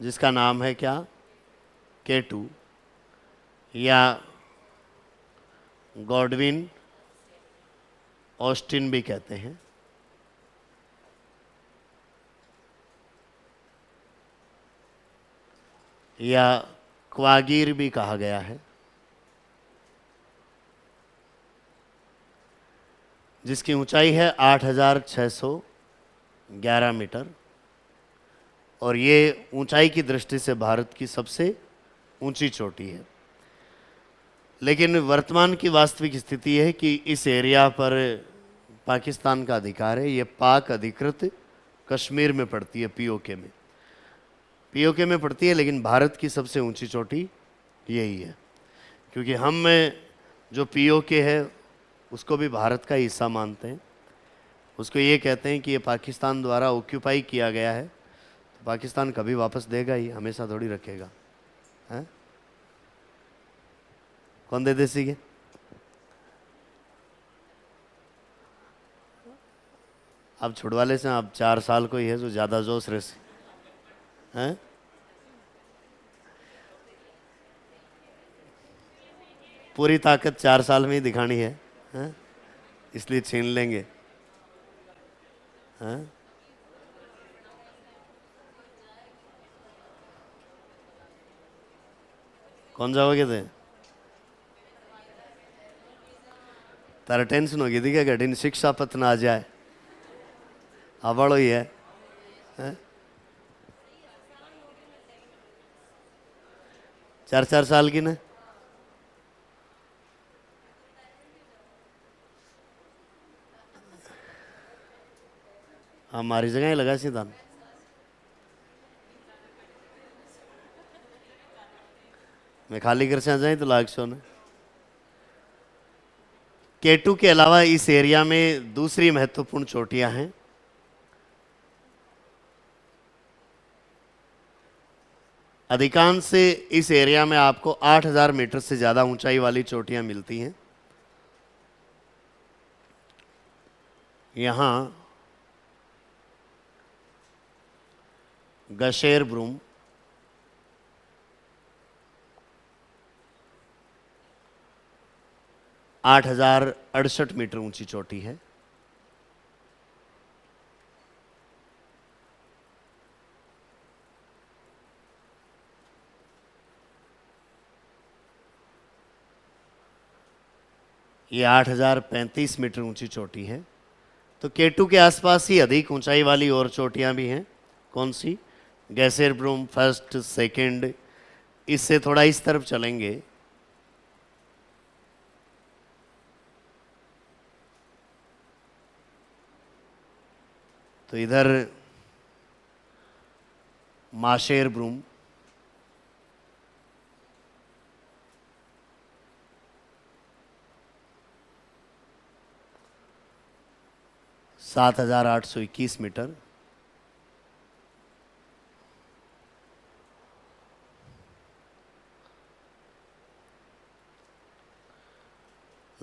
जिसका नाम है क्या, K2 या गॉडविन ऑस्टिन भी कहते हैं, या क्वागिर भी कहा गया है, जिसकी ऊंचाई है 8,611 मीटर और ये ऊंचाई की दृष्टि से भारत की सबसे ऊंची चोटी है। लेकिन वर्तमान की वास्तविक स्थिति है कि इस एरिया पर पाकिस्तान का अधिकार है। ये पाक अधिकृत कश्मीर में पड़ती है, पीओके में पड़ती है, लेकिन भारत की सबसे ऊंची चोटी यही है, क्योंकि हम जो पीओके है उसको भी भारत का हिस्सा मानते हैं। उसको ये कहते हैं कि ये पाकिस्तान द्वारा ऑक्यूपाई किया गया है, तो पाकिस्तान कभी वापस देगा ही, हमेशा थोड़ी रखेगा, हैं? कौन दे सीखे? अब छुड़वाले से अब 4 साल को ही है जो ज़्यादा जोश रहे से, हैं? पूरी ताकत 4 साल में ही दिखानी है, हैं? इसलिए छीन लेंगे, हैं? कौन जाओगे थे? तारा टेंशन होगी थी क्या कठिन शिक्षा पत्र ना आ जाए? आवड़ो ही है, हैं? 4-4 साल की ना हमारी जगह ही लगा सीधा। मैं खाली कर से आ जाए तो लाग सो ने। K2 के अलावा इस एरिया में दूसरी महत्वपूर्ण चोटियां हैं। अधिकांश से इस एरिया में आपको 8,000 मीटर से ज़्यादा ऊंचाई वाली चोटियां मिलती हैं। यहाँ गशेर ब्रूम, आठ 8,068 मीटर ऊंची चोटी है। ये 8,035 मीटर ऊंची चोटी है। तो K2 के आसपास ही अधिक ऊंचाई वाली और चोटियां भी हैं। कौन सी? गैसेर ब्रूम फर्स्ट, सेकंड। इससे थोड़ा इस तरफ चलेंगे तो इधर माशेर ब्रूम, सात 7,821 मीटर।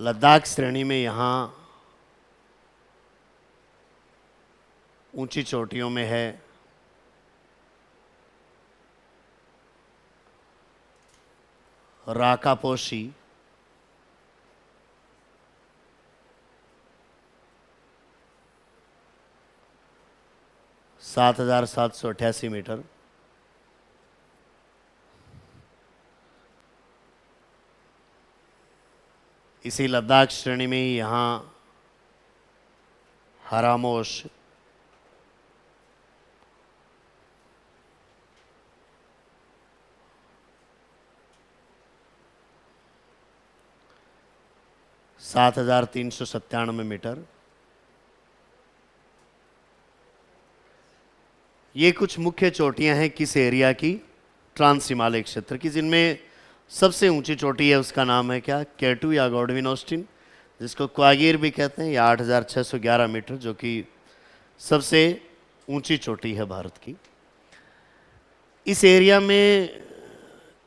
लद्दाख श्रेणी में यहाँ ऊंची चोटियों में है राकापोशी, 7,788 मीटर। इसी लद्दाख श्रेणी में ही यहाँ हरामोश, 7,397 मीटर। ये कुछ मुख्य चोटियां हैं किस एरिया की? ट्रांस हिमालय क्षेत्र की, जिनमें सबसे ऊंची चोटी है उसका नाम है क्या? केटू या गॉडविन ऑस्टिन, जिसको क्वागिर भी कहते हैं, या 8,611 मीटर, जो कि सबसे ऊंची चोटी है भारत की। इस एरिया में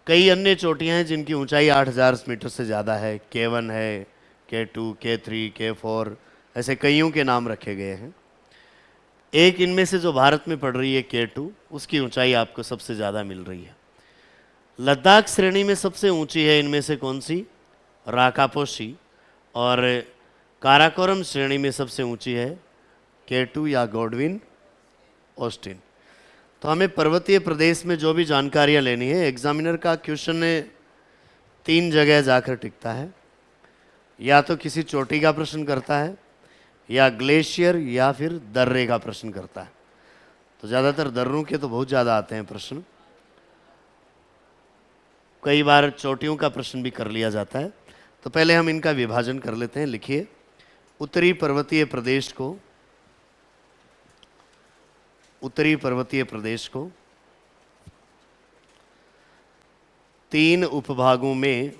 कई अन्य चोटियां हैं जिनकी ऊंचाई 8,000 मीटर से ज़्यादा है। K1 है, K2, K3, K4, ऐसे कईयों के नाम रखे गए हैं। एक इनमें से जो भारत में पड़ रही है K2, उसकी ऊंचाई आपको सबसे ज़्यादा मिल रही है। लद्दाख श्रेणी में सबसे ऊंची है इनमें से कौन सी? राकापोशी। और काराकोरम श्रेणी में सबसे ऊंची है K2 या गॉडविन ऑस्टिन। तो हमें पर्वतीय प्रदेश में जो भी जानकारियाँ लेनी है, एग्जामिनर का क्वेश्चन 3 जगह जाकर टिकता है। या तो किसी चोटी का प्रश्न करता है, या ग्लेशियर, या फिर दर्रे का प्रश्न करता है। तो ज़्यादातर दर्रों के तो बहुत ज़्यादा आते हैं प्रश्न, कई बार चोटियों का प्रश्न भी कर लिया जाता है। तो पहले हम इनका विभाजन कर लेते हैं। लिखिए, उत्तरी पर्वतीय प्रदेश को 3 उपभागों में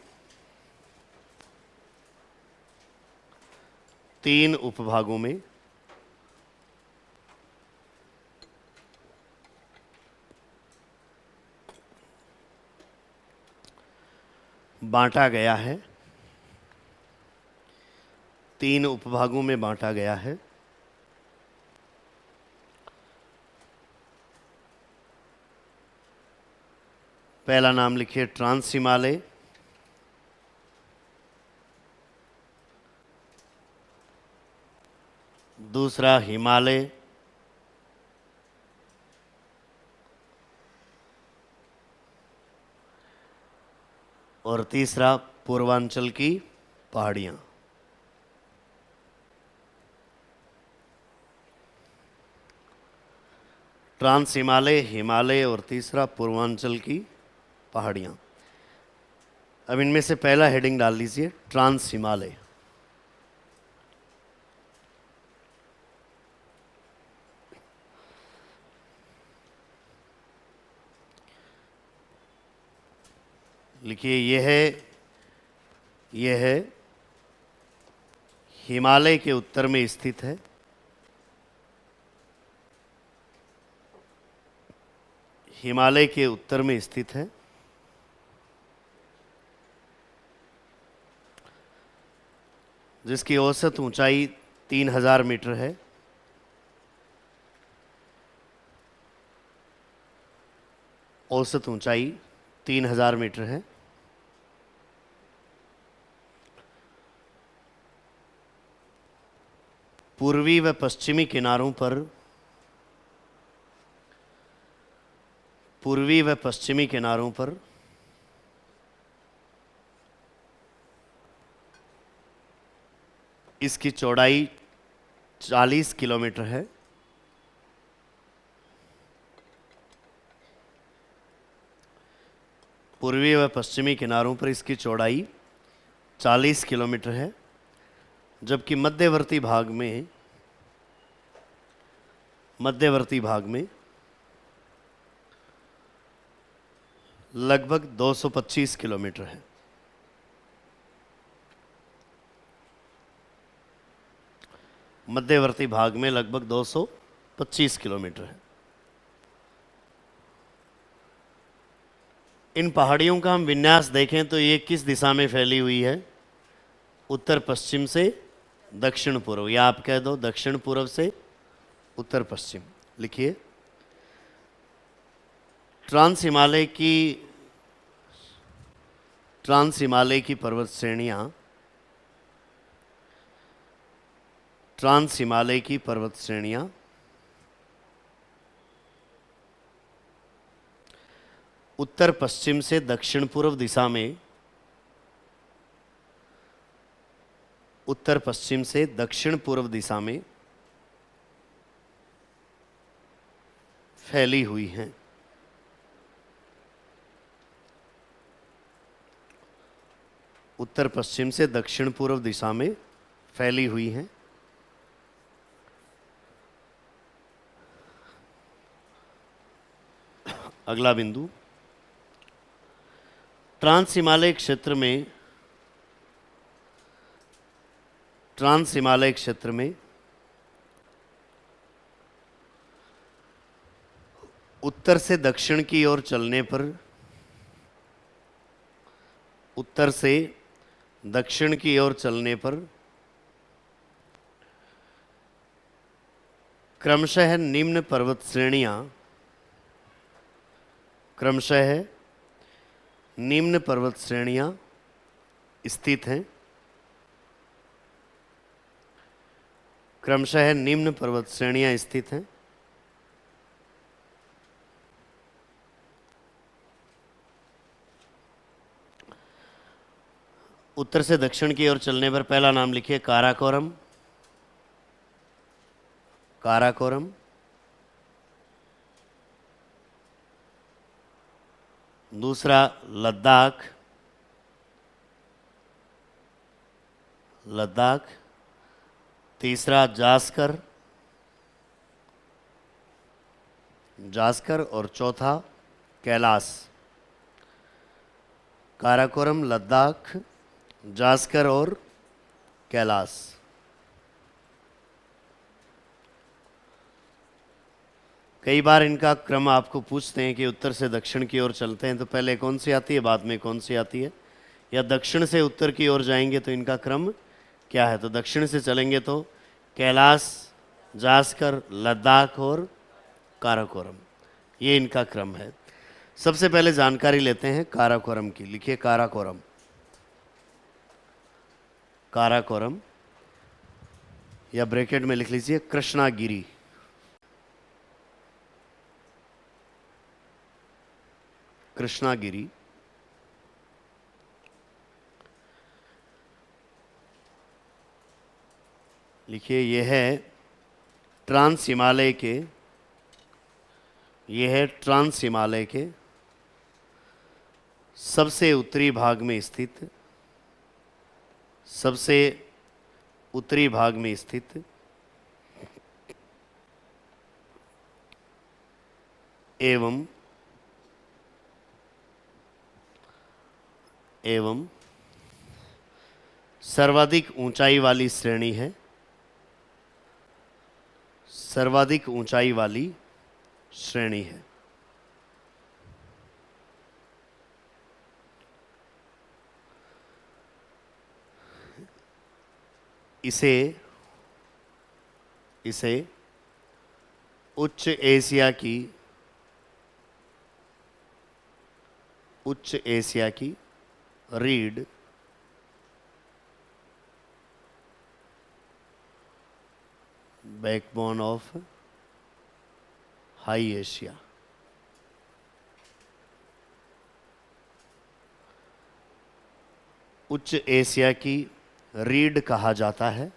बांटा गया है। 3 उपभागों में बांटा गया है। पहला नाम लिखिए ट्रांस हिमालय, दूसरा हिमालय, और तीसरा पूर्वांचल की पहाड़ियाँ। ट्रांस हिमालय, हिमालय और तीसरा पूर्वांचल की पहाड़ियाँ। अब इनमें से पहला हेडिंग डाल लीजिए, ट्रांस हिमालय। लिखिए, यह है हिमालय के उत्तर में स्थित है। हिमालय के उत्तर में स्थित है। जिसकी औसत ऊंचाई 3,000 मीटर है। औसत ऊंचाई 3,000 मीटर है। पूर्वी व पश्चिमी किनारों पर इसकी चौड़ाई 40 किलोमीटर है। पूर्वी व पश्चिमी किनारों पर इसकी चौड़ाई 40 किलोमीटर है, जबकि मध्यवर्ती भाग में लगभग 225 किलोमीटर है। मध्यवर्ती भाग में लगभग 225 किलोमीटर है। इन पहाड़ियों का हम विन्यास देखें तो ये किस दिशा में फैली हुई है? उत्तर पश्चिम से दक्षिण पूर्व, या आप कह दो दक्षिण पूर्व से उत्तर पश्चिम। लिखिए, ट्रांस हिमालय की पर्वत श्रेणियां उत्तर पश्चिम से दक्षिण पूर्व दिशा में फैली हुई हैं। उत्तर पश्चिम से दक्षिण पूर्व दिशा में फैली हुई हैं। अगला बिंदु, ट्रांस हिमालय क्षेत्र में उत्तर से दक्षिण की ओर चलने पर, उत्तर से दक्षिण की ओर चलने पर क्रमशः निम्न पर्वत श्रेणियां स्थित हैं। क्रमशः निम्न पर्वत श्रेणियां स्थित हैं। उत्तर से दक्षिण की ओर चलने पर पहला नाम लिखिए काराकोरम। काराकोरम, दूसरा लद्दाख। लद्दाख, तीसरा जास्कर। जास्कर और चौथा कैलाश। काराकोरम, लद्दाख, जास्कर और कैलाश। कई बार इनका क्रम आपको पूछते हैं कि उत्तर से दक्षिण की ओर चलते हैं तो पहले कौन सी आती है, बाद में कौन सी आती है, या दक्षिण से उत्तर की ओर जाएंगे तो इनका क्रम क्या है। तो दक्षिण से चलेंगे तो कैलाश, जास्कर, लद्दाख और काराकोरम, ये इनका क्रम है। सबसे पहले जानकारी लेते हैं काराकोरम की। लिखिए काराकोरम। काराकोरम, या ब्रैकेट में लिख लीजिए कृष्णागिरी। कृष्णागिरी लिखिए, यह है ट्रांस हिमालय के सबसे उत्तरी भाग में स्थित, सबसे उत्तरी भाग में स्थित एवं सर्वाधिक ऊंचाई वाली श्रेणी है। सर्वाधिक ऊंचाई वाली श्रेणी है। इसे उच्च एशिया की read backbone of high Asia, उच्च एशिया की रीड कहा जाता है।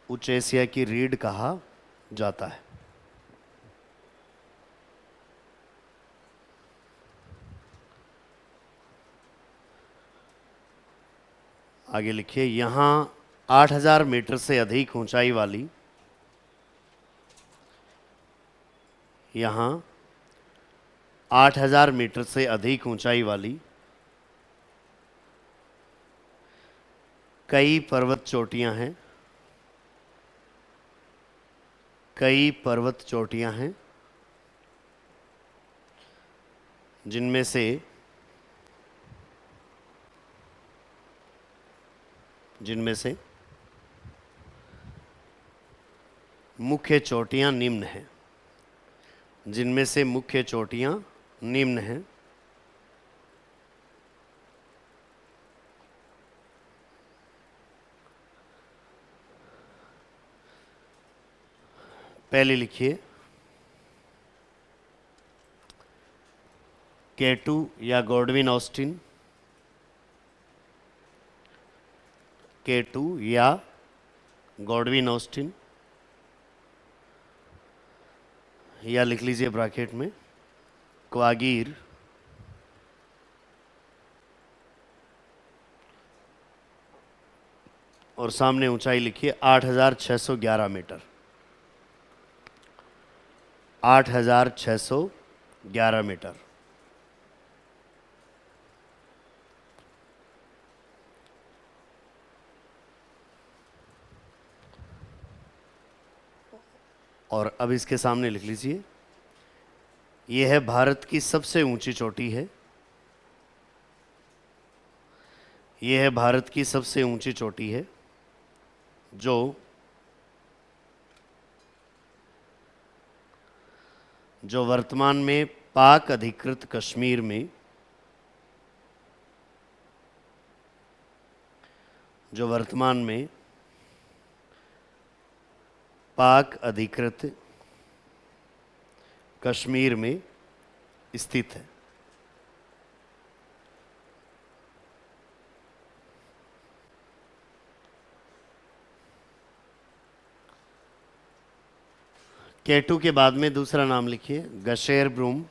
उच्च एशिया की रीड कहा जाता है। आगे लिखिए, यहां 8000 मीटर से अधिक ऊंचाई वाली, यहां 8000 मीटर से अधिक ऊंचाई वाली कई पर्वत चोटियां हैं। कई पर्वत चोटियां हैं जिनमें से मुख्य चोटियां निम्न हैं। जिनमें से मुख्य चोटियां निम्न हैं। पहले लिखिए K2 या गॉडविन ऑस्टिन। K2 या गॉडविन ऑस्टिन, या लिख लीजिए ब्रैकेट में क्वागीर और सामने ऊंचाई लिखिए 8,611 मीटर। 8,611 मीटर। और अब इसके सामने लिख लीजिए, यह है भारत की सबसे ऊंची चोटी है। यह है भारत की सबसे ऊंची चोटी है जो वर्तमान में पाक अधिकृत कश्मीर में पाक अधिकृत कश्मीर में स्थित है। K2 के बाद में दूसरा नाम लिखिए, Gasherbrum.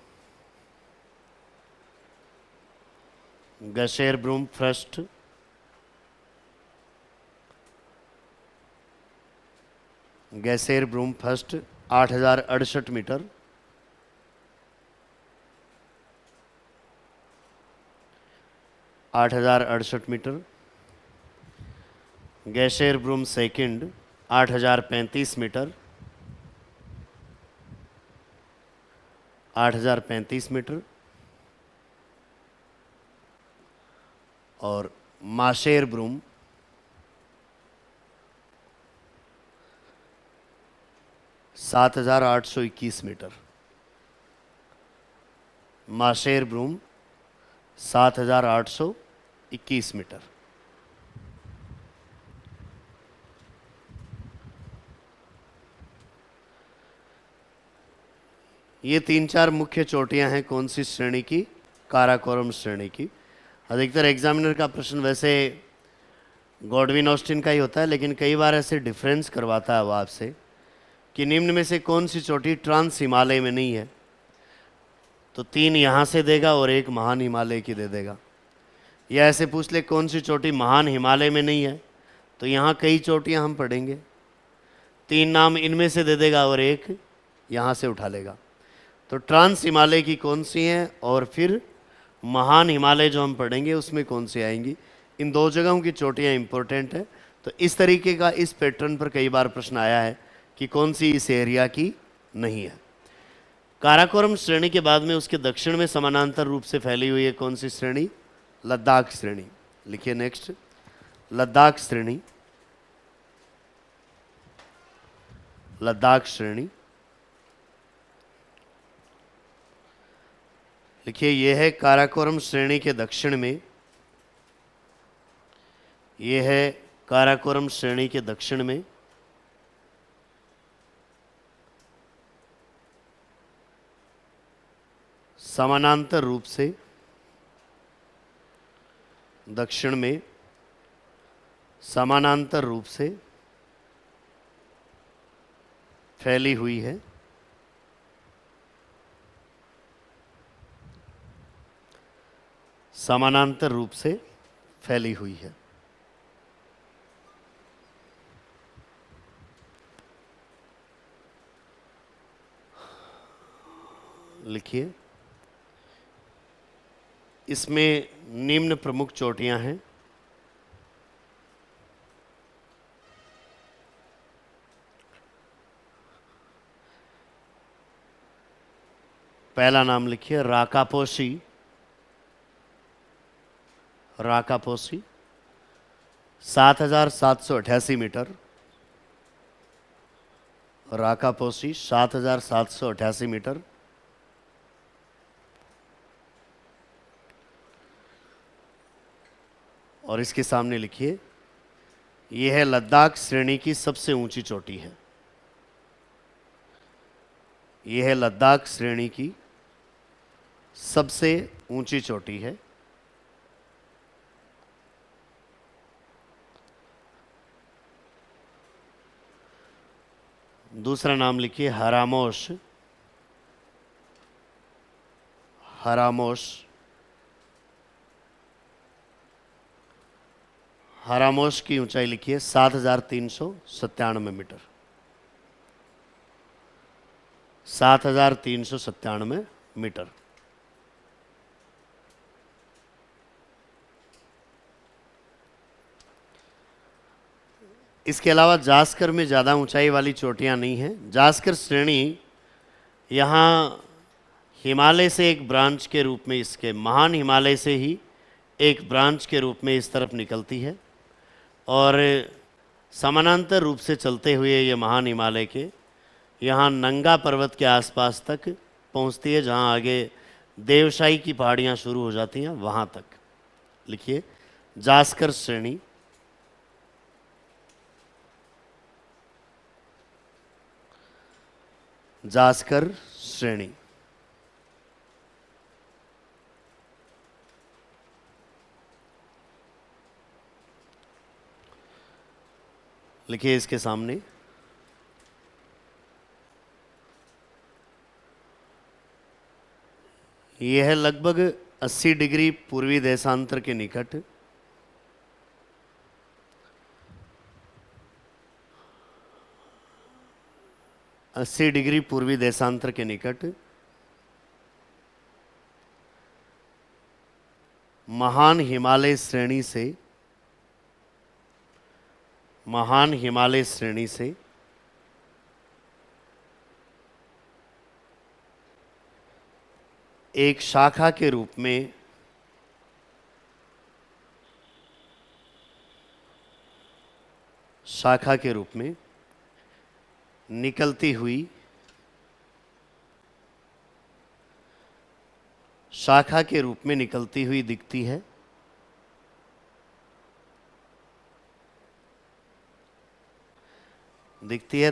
Gasherbrum first. Gasherbrum first 8,068 metre. 8,068 metre. Gasherbrum second 8,035 metre. 8,035 metre. और Masherbrum 7,821 metre. Masherbrum 7,821 metre. ये 3-4 मुख्य चोटियां हैं कौन सी श्रेणी की? काराकोरम श्रेणी की। अधिकतर एग्जामिनर का प्रश्न वैसे गॉडविन ऑस्टिन का ही होता है, लेकिन कई बार ऐसे डिफरेंस करवाता है वो आपसे कि निम्न में से कौन सी चोटी ट्रांस हिमालय में नहीं है, तो 3 यहाँ से देगा और 1 महान हिमालय की दे देगा। या ऐसे पूछ ले कौन सी चोटी महान हिमालय में नहीं है, तो यहाँ कई चोटियाँ हम पढ़ेंगे, 3 नाम इनमें से दे देगा और 1 यहाँ से उठा लेगा। तो ट्रांस हिमालय की कौन सी हैं और फिर महान हिमालय जो हम पढ़ेंगे उसमें कौन सी आएंगी, इन 2 जगहों की चोटियाँ इंपॉर्टेंट है। तो इस तरीके का इस पैटर्न पर कई बार प्रश्न आया है कि कौन सी इस एरिया की नहीं है। काराकोरम श्रेणी के बाद में उसके दक्षिण में समानांतर रूप से फैली हुई है कौन सी श्रेणी? लद्दाख श्रेणी। लिखिए नेक्स्ट, लद्दाख श्रेणी। लद्दाख श्रेणी लिखिए, यह है काराकोरम श्रेणी के दक्षिण में। यह है काराकोरम श्रेणी के दक्षिण में समानांतर रूप से दक्षिण में समानांतर रूप से फैली हुई है। समानांतर रूप से फैली हुई है। लिखिए, इसमें निम्न प्रमुख चोटियां हैं। पहला नाम लिखिए, राकापोशी। राकापोशी 7,788 मीटर। राकापोशी 7,788 मीटर। और इसके सामने लिखिए, यह है लद्दाख श्रेणी की सबसे ऊंची चोटी है। यह है लद्दाख श्रेणी की सबसे ऊंची चोटी है। दूसरा नाम लिखिए, हरामोश। हरामोश हरामोश की ऊंचाई लिखिए 7,397 मीटर। 7,397 मीटर। इसके अलावा जास्कर में ज़्यादा ऊंचाई वाली चोटियां नहीं हैं। जास्कर श्रेणी यहाँ हिमालय से एक ब्रांच के रूप में, इसके महान हिमालय से ही एक ब्रांच के रूप में इस तरफ निकलती है और समानांतर रूप से चलते हुए ये महान हिमालय के यहाँ नंगा पर्वत के आसपास तक पहुँचती है, जहाँ आगे देवशाही की पहाड़ियाँ शुरू हो जाती हैं, वहाँ तक। लिखिए जास्कर श्रेणी। जास्कर श्रेणी। लिखिए इसके सामने यह है लगभग 80 डिग्री पूर्वी देशांतर के निकट 80 डिग्री पूर्वी देशांतर के निकट महान हिमालय श्रेणी से एक शाखा के रूप में निकलती हुई दिखती है।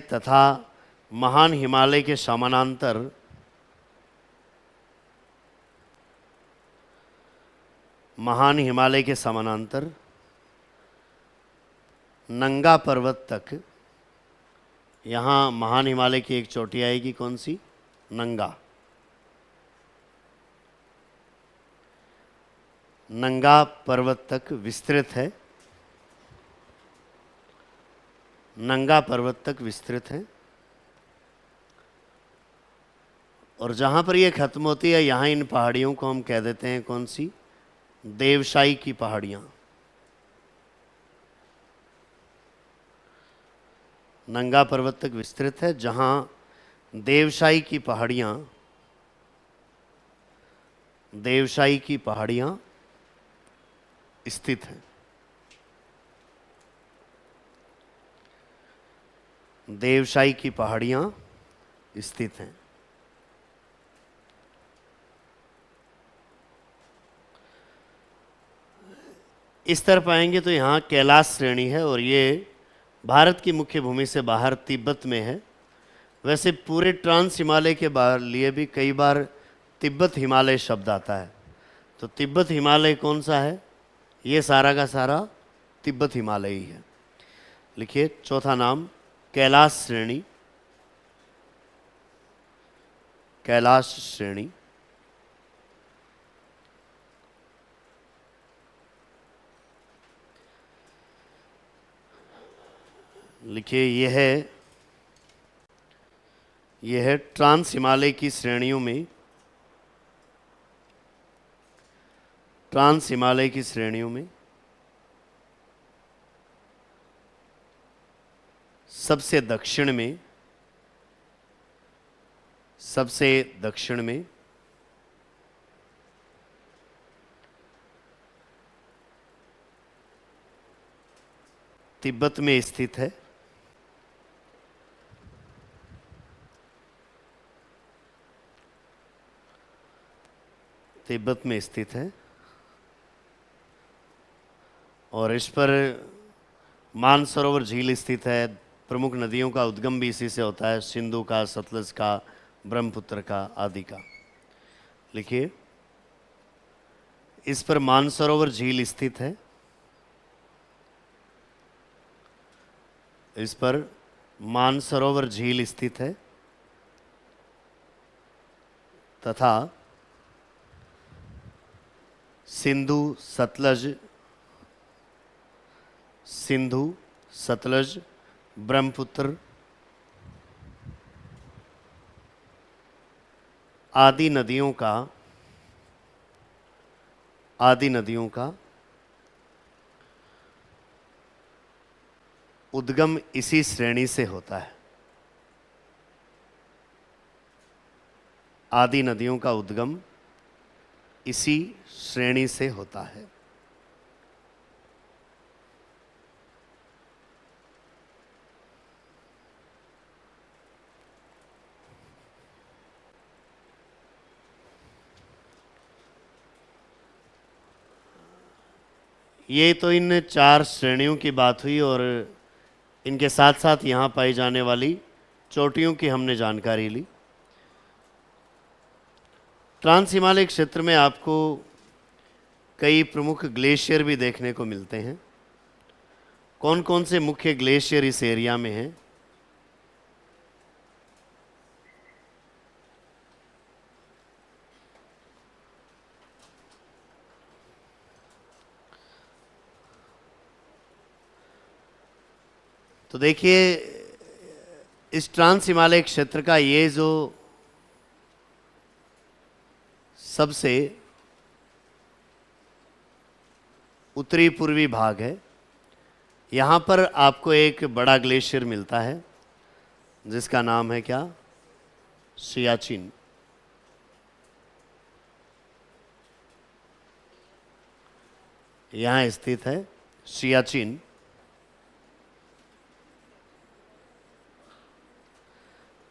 तथा महान हिमालय के समानांतर नंगा पर्वत तक, यहाँ महान हिमालय की एक चोटी आएगी, कौन सी? नंगा पर्वत तक विस्तृत है। और जहाँ पर ये खत्म होती है, यहाँ इन पहाड़ियों को हम कह देते हैं कौन सी? देवशाही की पहाड़ियाँ। नंगा पर्वत तक विस्तृत है, जहाँ देवशाही की पहाड़ियाँ स्थित हैं। देवशाही की पहाड़ियाँ स्थित हैं। इस तरफ आएंगे तो यहाँ कैलाश श्रेणी है और ये भारत की मुख्य भूमि से बाहर तिब्बत में है। वैसे पूरे ट्रांस हिमालय के बाहर लिए भी कई बार तिब्बत हिमालय शब्द आता है, तो तिब्बत हिमालय कौन सा है? ये सारा का सारा तिब्बत हिमालय ही है। लिखिए चौथा नाम कैलाश श्रेणी। लिखिए यह है ट्रांस हिमालय की श्रेणियों में सबसे दक्षिण में तिब्बत में स्थित है। और इस पर मानसरोवर झील स्थित है। प्रमुख नदियों का उद्गम भी इसी से होता है, सिंधु का, सतलज का, ब्रह्मपुत्र का आदि का। लिखिए इस पर मानसरोवर झील स्थित है। तथा सिंधु, सतलज सिंधु, सतलज, ब्रह्मपुत्र आदि नदियों का उद्गम इसी श्रेणी से होता है। आदि नदियों का उद्गम इसी श्रेणी से होता है। ये तो इन 4 श्रेणियों की बात हुई और इनके साथ साथ यहाँ पाई जाने वाली चोटियों की हमने जानकारी ली। ट्रांस हिमालय क्षेत्र में आपको कई प्रमुख ग्लेशियर भी देखने को मिलते हैं। कौन कौन से मुख्य ग्लेशियर इस एरिया में हैं? तो देखिए, इस ट्रांस हिमालय क्षेत्र का ये जो सबसे उत्तरी पूर्वी भाग है, यहाँ पर आपको एक बड़ा ग्लेशियर मिलता है जिसका नाम है क्या? सियाचिन। यहाँ स्थित है सियाचिन।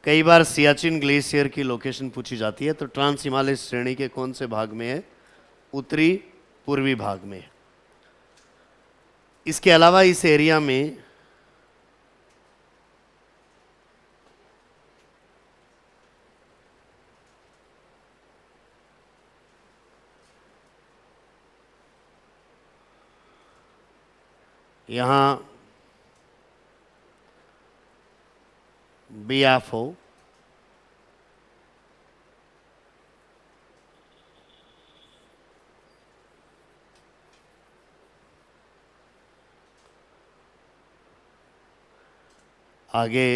कई बार सियाचिन ग्लेशियर की लोकेशन पूछी जाती है, तो ट्रांस हिमालय श्रेणी के कौन से भाग में है? उत्तरी पूर्वी भाग में। इसके अलावा इस एरिया में यहाँ BFO, आगे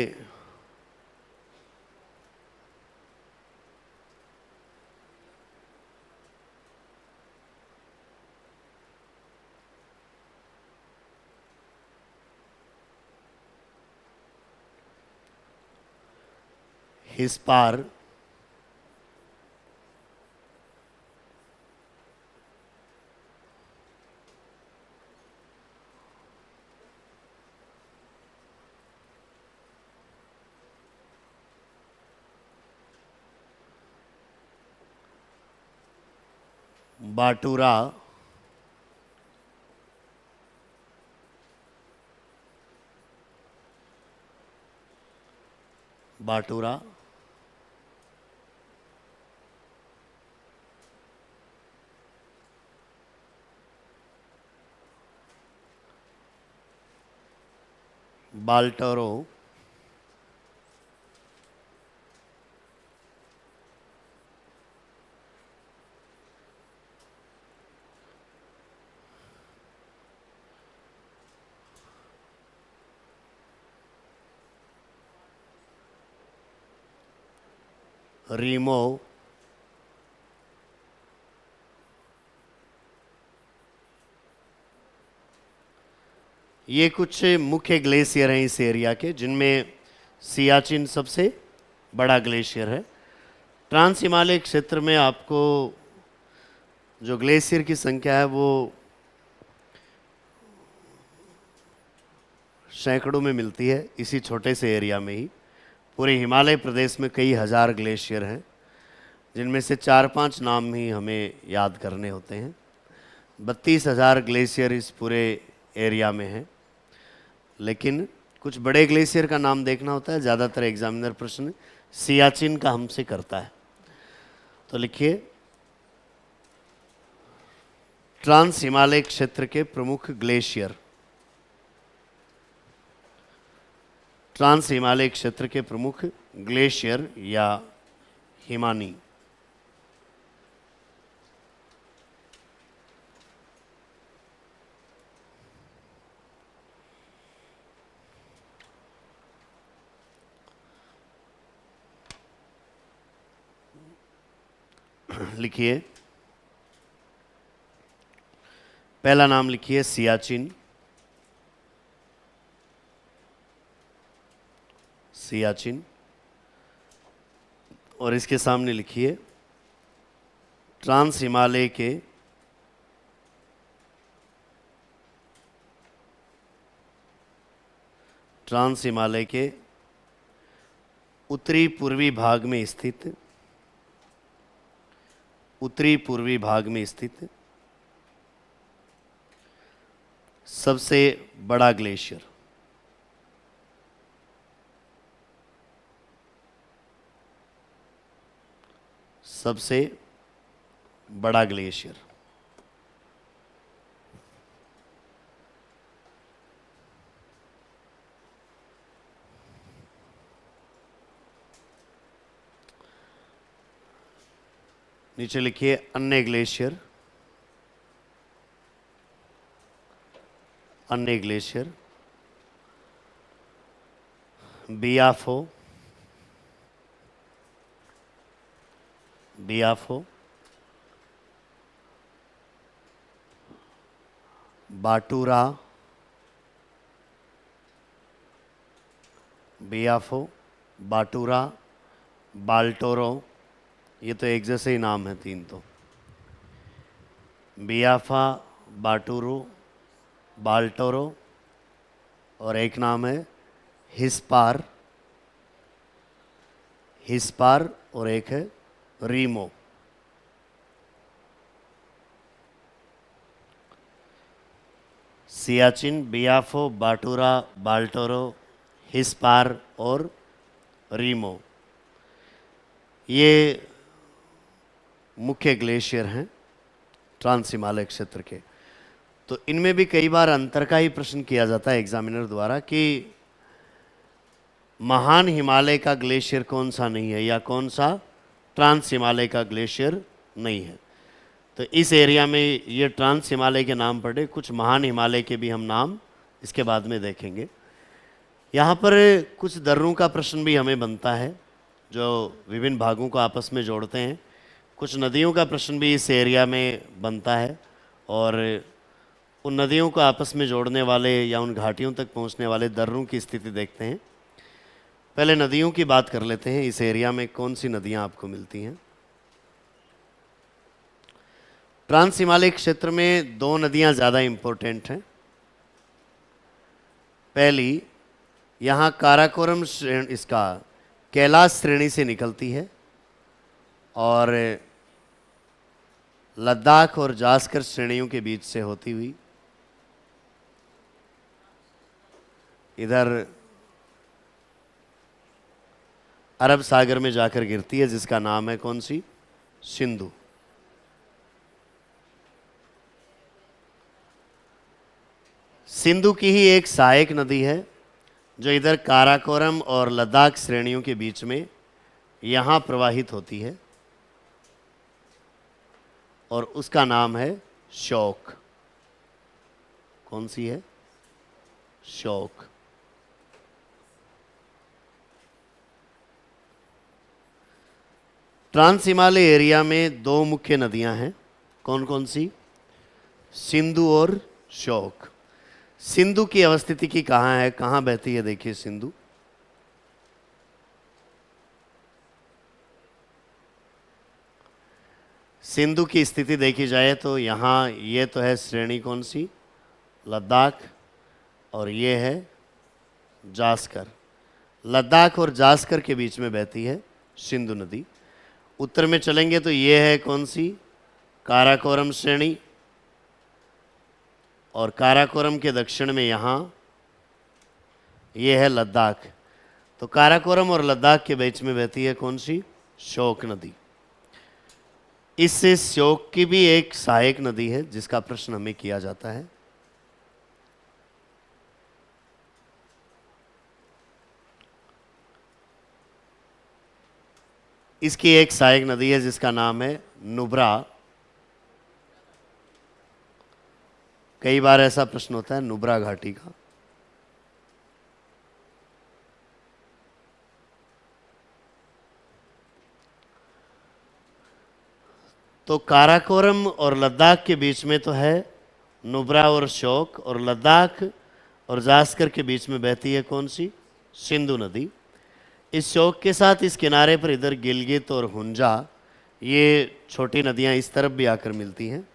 हिस्पार, बाटूरा, बाटूरा, बाल्टोरो, रीमो, ये कुछ मुख्य ग्लेशियर हैं इस एरिया के, जिनमें सियाचिन सबसे बड़ा ग्लेशियर है। ट्रांस हिमालय क्षेत्र में आपको जो ग्लेशियर की संख्या है वो सैकड़ों में मिलती है इसी छोटे से एरिया में ही। पूरे हिमालय प्रदेश में कई हज़ार ग्लेशियर हैं, जिनमें से 4-5 नाम ही हमें याद करने होते हैं। 32,000 ग्लेशियर इस पूरे एरिया में हैं, लेकिन कुछ बड़े ग्लेशियर का नाम देखना होता है। ज़्यादातर एग्जामिनर प्रश्न सियाचिन का हमसे करता है। तो लिखिए, ट्रांस हिमालय क्षेत्र के प्रमुख ग्लेशियर। ट्रांस हिमालय क्षेत्र के प्रमुख ग्लेशियर या हिमानी। लिखिए। पहला नाम लिखिए सियाचिन। सियाचिन। और इसके सामने लिखिए ट्रांस हिमालय के उत्तरी पूर्वी भाग में स्थित सबसे बड़ा ग्लेशियर। सबसे बड़ा ग्लेशियर। नीचे लिखिए अन्य ग्लेशियर। अन्य ग्लेशियर बियाफो, बाटूरा, बाल्टोरो। ये तो एक जैसे ही नाम है तीन तो। बियाफा, बाटूरो, बाल्टोरो और एक नाम है हिस्पार और एक है रीमो। सियाचिन, बियाफो, बाटूरा, बाल्टोरो, हिस्पार और रीमो, ये मुख्य ग्लेशियर हैं ट्रांस हिमालय क्षेत्र के। तो इनमें भी कई बार अंतर का ही प्रश्न किया जाता है एग्जामिनर द्वारा कि महान हिमालय का ग्लेशियर कौन सा नहीं है या कौन सा ट्रांस हिमालय का ग्लेशियर नहीं है। तो इस एरिया में ये ट्रांस हिमालय के नाम पड़े, कुछ महान हिमालय के भी हम नाम इसके बाद में देखेंगे। यहाँ पर कुछ दर्रों का प्रश्न भी हमें बनता है जो विभिन्न भागों को आपस में जोड़ते हैं। कुछ नदियों का प्रश्न भी इस एरिया में बनता है और उन नदियों को आपस में जोड़ने वाले या उन घाटियों तक पहुँचने वाले दर्रों की स्थिति देखते हैं। पहले नदियों की बात कर लेते हैं। इस एरिया में कौन सी नदियाँ आपको मिलती हैं। ट्रांस हिमालय क्षेत्र में दो नदियाँ ज़्यादा इम्पोर्टेंट हैं। पहली यहाँ काराकोरम इसका कैलाश श्रेणी से निकलती है और लद्दाख और जास्कर श्रेणियों के बीच से होती हुई इधर अरब सागर में जाकर गिरती है, जिसका नाम है कौन सी, सिंधु। सिंधु की ही एक सहायक नदी है जो इधर काराकोरम और लद्दाख श्रेणियों के बीच में यहाँ प्रवाहित होती है और उसका नाम है श्योक। कौन सी है, श्योक। ट्रांस हिमालय एरिया में दो मुख्य नदियां हैं। कौन कौन सी, सिंधु और श्योक। सिंधु की अवस्थिति की कहाँ है, कहाँ बहती है, देखिए सिंधु सिंधु की स्थिति देखी जाए तो यहाँ ये तो है श्रेणी कौन सी, लद्दाख, और ये है जास्कर। लद्दाख और जास्कर के बीच में बहती है सिंधु नदी। उत्तर में चलेंगे तो ये है कौन सी, काराकोरम श्रेणी, और काराकोरम के दक्षिण में यहाँ ये है लद्दाख। तो काराकोरम और लद्दाख के बीच में बहती है कौन सी, श्योक नदी। इससे श्योक की भी एक सहायक नदी है जिसका प्रश्न हमें किया जाता है। इसकी एक सहायक नदी है जिसका नाम है नुब्रा। कई बार ऐसा प्रश्न होता है नुब्रा घाटी का। तो काराकोरम और लद्दाख के बीच में तो है नुब्रा और श्योक, और लद्दाख और जास्कर के बीच में बहती है कौन सी? सिंधु नदी। इस श्योक के साथ इस किनारे पर इधर गिलगित और हुंजा, ये छोटी नदियां इस तरफ भी आकर मिलती हैं।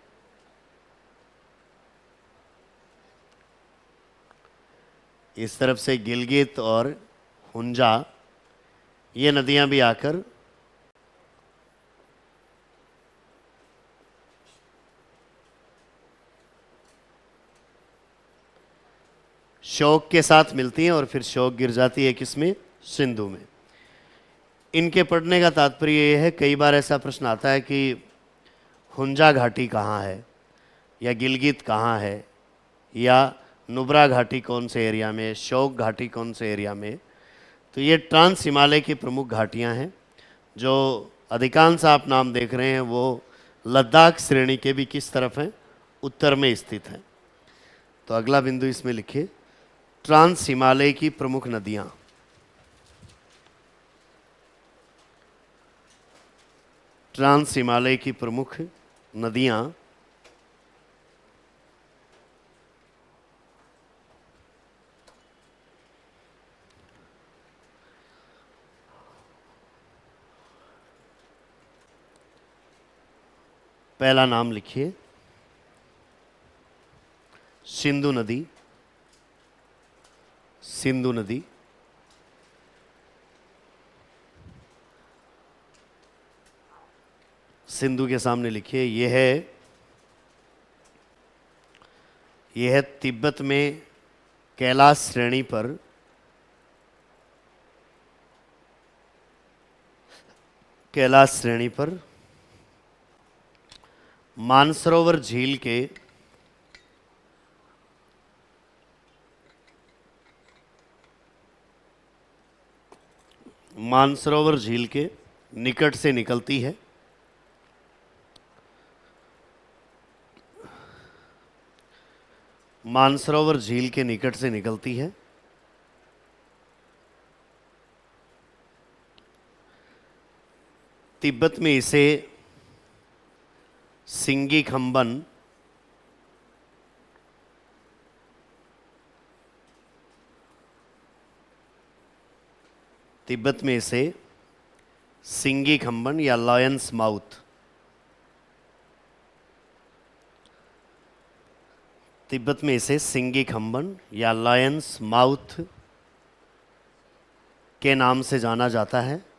इस तरफ से गिलगित और हुंजा, ये नदियां भी आकर श्योक के साथ मिलती हैं और फिर श्योक गिर जाती है किसमें? सिंधु में। इनके पढ़ने का तात्पर्य ये है, कई बार ऐसा प्रश्न आता है कि हुंजा घाटी कहाँ है, या गिलगित कहाँ है, या नुब्रा घाटी कौन से एरिया में, श्योक घाटी कौन से एरिया में। तो ये ट्रांस हिमालय की प्रमुख घाटियाँ हैं। जो अधिकांश आप नाम देख रहे हैं वो लद्दाख श्रेणी के भी किस तरफ हैं? उत्तर में स्थित हैं। तो अगला बिंदु इसमें लिखिए, ट्रांस हिमालय की प्रमुख नदियाँ। ट्रांस हिमालय की प्रमुख नदियाँ पहला नाम लिखिए, सिंधु नदी। सिंधु नदी। सिंधु के सामने लिखिए, यह है तिब्बत में कैलाश श्रेणी पर मानसरोवर झील के निकट से निकलती है। मानसरोवर झील के निकट से निकलती है। तिब्बत में इसे सिंगी खंबन, तिब्बत में इसे सिंगी खंबन या लॉयंस माउथ, तिब्बत में इसे सिंगी खंबन या लॉयंस माउथ के नाम से जाना जाता है।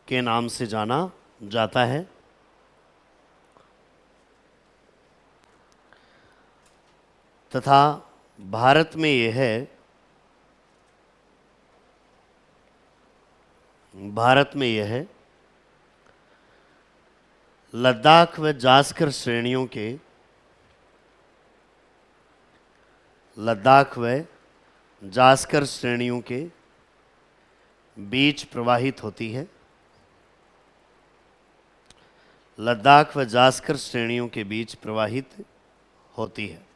के नाम से जाना जाता है। तथा भारत में यह है लद्दाख व जास्कर श्रेणियों के बीच प्रवाहित होती है। लद्दाख व जास्कर श्रेणियों के बीच प्रवाहित होती है।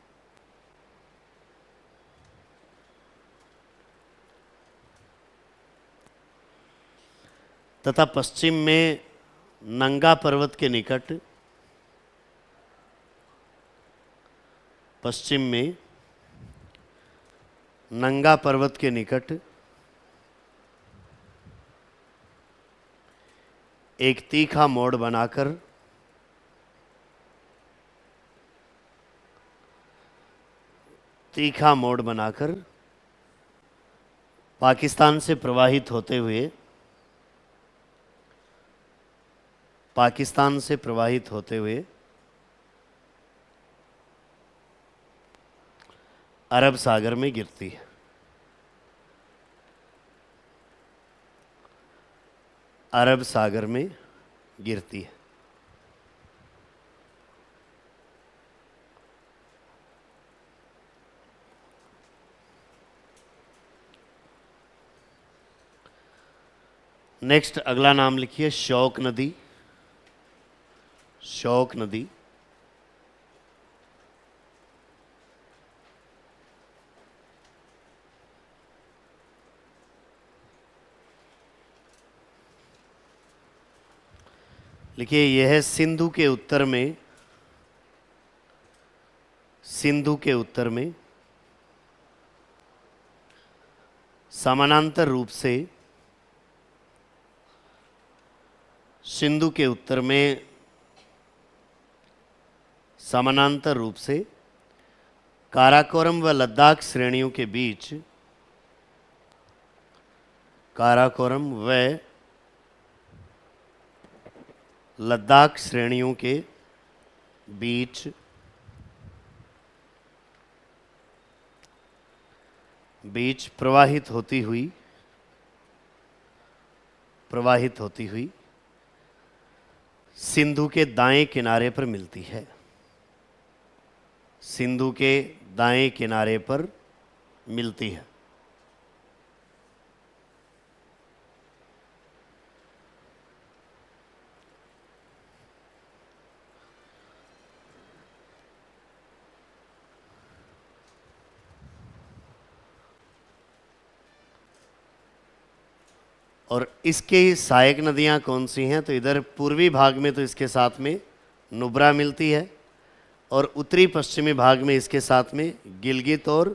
तथा पश्चिम में नंगा पर्वत के निकट, एक तीखा मोड़ बनाकर पाकिस्तान से प्रवाहित होते हुए अरब सागर में गिरती है। अरब सागर में गिरती है। नेक्स्ट अगला नाम लिखिए, श्योक नदी। श्योक नदी लिखिए, यह है सिंधु के उत्तर में, सिंधु के उत्तर में समानांतर रूप से, सिंधु के उत्तर में समानांतर रूप से काराकोरम व लद्दाख श्रेणियों के बीच, काराकोरम व लद्दाख श्रेणियों के बीच प्रवाहित होती हुई सिंधु के दाएं किनारे पर मिलती है, सिंधु के दाएं किनारे पर मिलती है। और इसके सहायक नदियां कौन सी हैं? तो इधर पूर्वी भाग में तो इसके साथ में नुब्रा मिलती है, और उत्तरी पश्चिमी भाग में इसके साथ में गिलगित और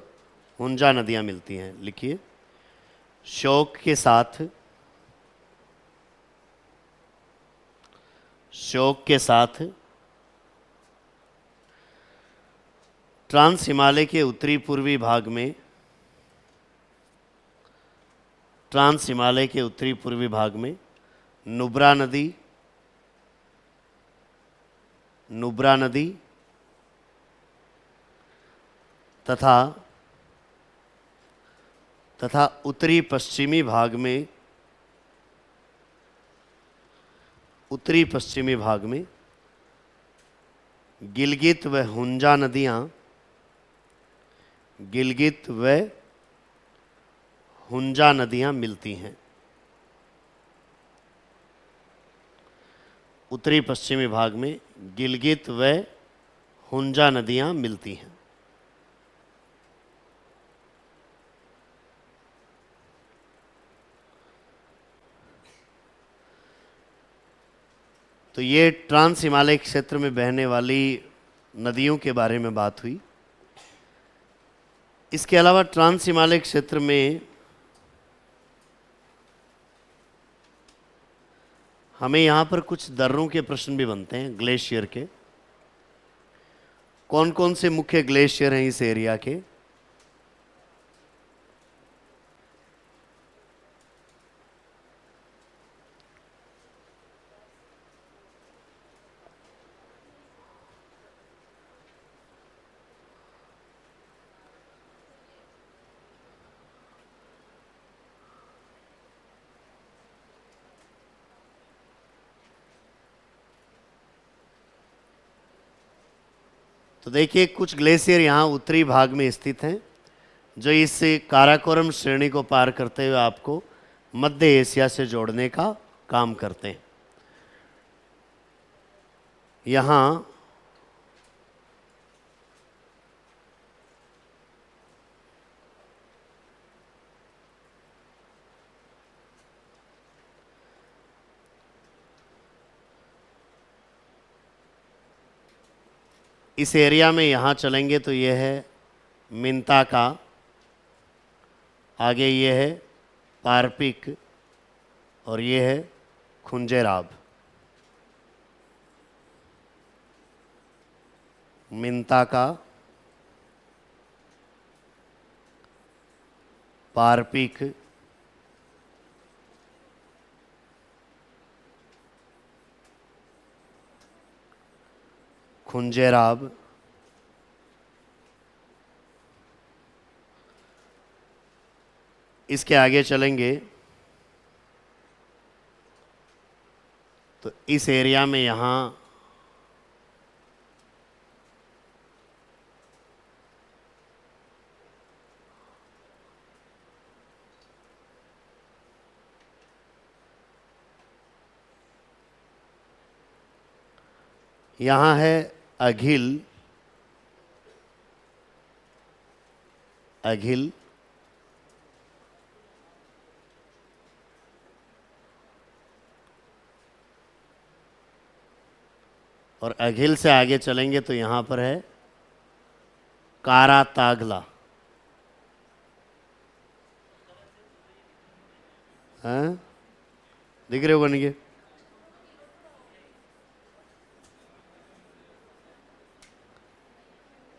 हुंजा नदियां मिलती हैं। लिखिए, श्योक के साथ, श्योक के साथ ट्रांस हिमालय के उत्तरी पूर्वी भाग में, ट्रांस हिमालय के उत्तरी पूर्वी भाग में नुब्रा नदी, नुब्रा नदी तथा उत्तरी पश्चिमी भाग में, उत्तरी पश्चिमी भाग में गिलगित व हुंजा नदियां, गिलगित व हुंजा नदियां मिलती हैं। उत्तरी पश्चिमी भाग में गिलगित व हुंजा नदियां मिलती हैं। तो ये ट्रांस हिमालय क्षेत्र में बहने वाली नदियों के बारे में बात हुई। इसके अलावा ट्रांस हिमालय क्षेत्र में हमें यहाँ पर कुछ दर्रों के प्रश्न भी बनते हैं, ग्लेशियर के। कौन कौन से मुख्य ग्लेशियर हैं इस एरिया के? तो देखिए, कुछ ग्लेशियर यहाँ उत्तरी भाग में स्थित हैं, जो इस काराकोरम श्रेणी को पार करते हुए आपको मध्य एशिया से जोड़ने का काम करते हैं। यहाँ इस एरिया में यहाँ चलेंगे तो ये है मिंताका, आगे ये है पारपिक, और ये है खुंजेराब। मिंताका, पारपिक, खुंजेराब, इसके आगे चलेंगे तो इस एरिया में यहाँ है अघिल, अघिल, और अघिल से आगे चलेंगे तो यहाँ पर है कारा तागला। हाँ, दिख रहे हो बन के?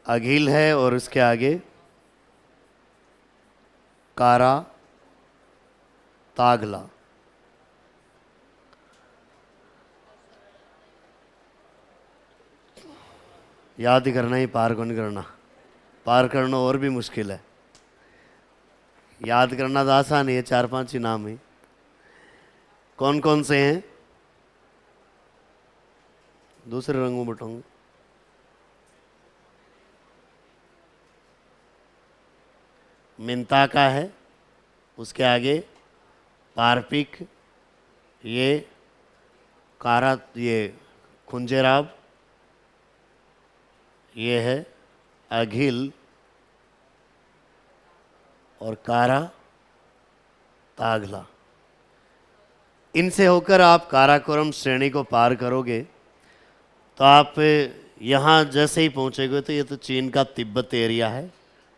अघिल है और उसके आगे कारा तागला। याद करना ही, पार कौन करना? पार करना और भी मुश्किल है। याद करना तो आसान है, 4-5 ही नाम है। कौन कौन से हैं? दूसरे रंगों बताऊंगा। मिंता का है, उसके आगे पारपिक, ये कारा, ये खुंजेराब, ये है अघिल और कारा तागला। इनसे होकर आप काराकोरम श्रेणी को पार करोगे तो आप यहाँ जैसे ही पहुँचेगे तो ये तो चीन का तिब्बत एरिया है,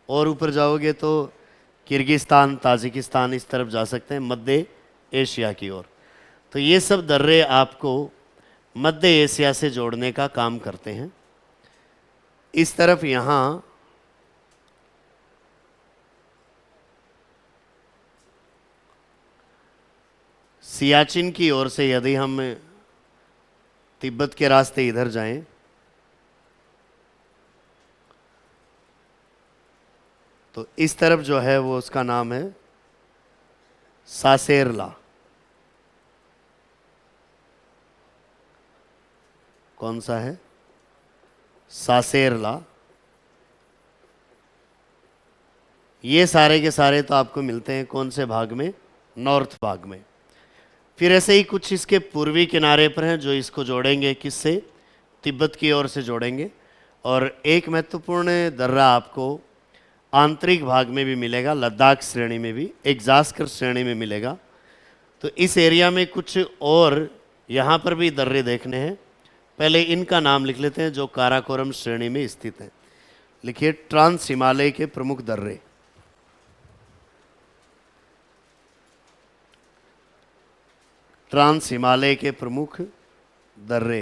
और ऊपर जाओगे तो किर्गिस्तान, ताजिकिस्तान, इस तरफ जा सकते हैं, मध्य एशिया की ओर। तो ये सब दर्रे आपको मध्य एशिया से जोड़ने का काम करते हैं। इस तरफ यहाँ सियाचिन की ओर से यदि हम तिब्बत के रास्ते इधर जाएं तो इस तरफ जो है वो उसका नाम है सासेरला। कौन सा है? सासेरला। ये सारे के सारे तो आपको मिलते हैं कौन से भाग में? नॉर्थ भाग में। फिर ऐसे ही कुछ इसके पूर्वी किनारे पर हैं जो इसको जोड़ेंगे, किससे? तिब्बत की ओर से जोड़ेंगे। और एक महत्वपूर्ण दर्रा आपको आंतरिक भाग में भी मिलेगा, लद्दाख श्रेणी में भी, एक जास्कर श्रेणी में मिलेगा। तो इस एरिया में कुछ और यहाँ पर भी दर्रे देखने हैं। पहले इनका नाम लिख लेते हैं जो काराकोरम श्रेणी में स्थित हैं। लिखिए, ट्रांस हिमालय के प्रमुख दर्रे। ट्रांस हिमालय के प्रमुख दर्रे।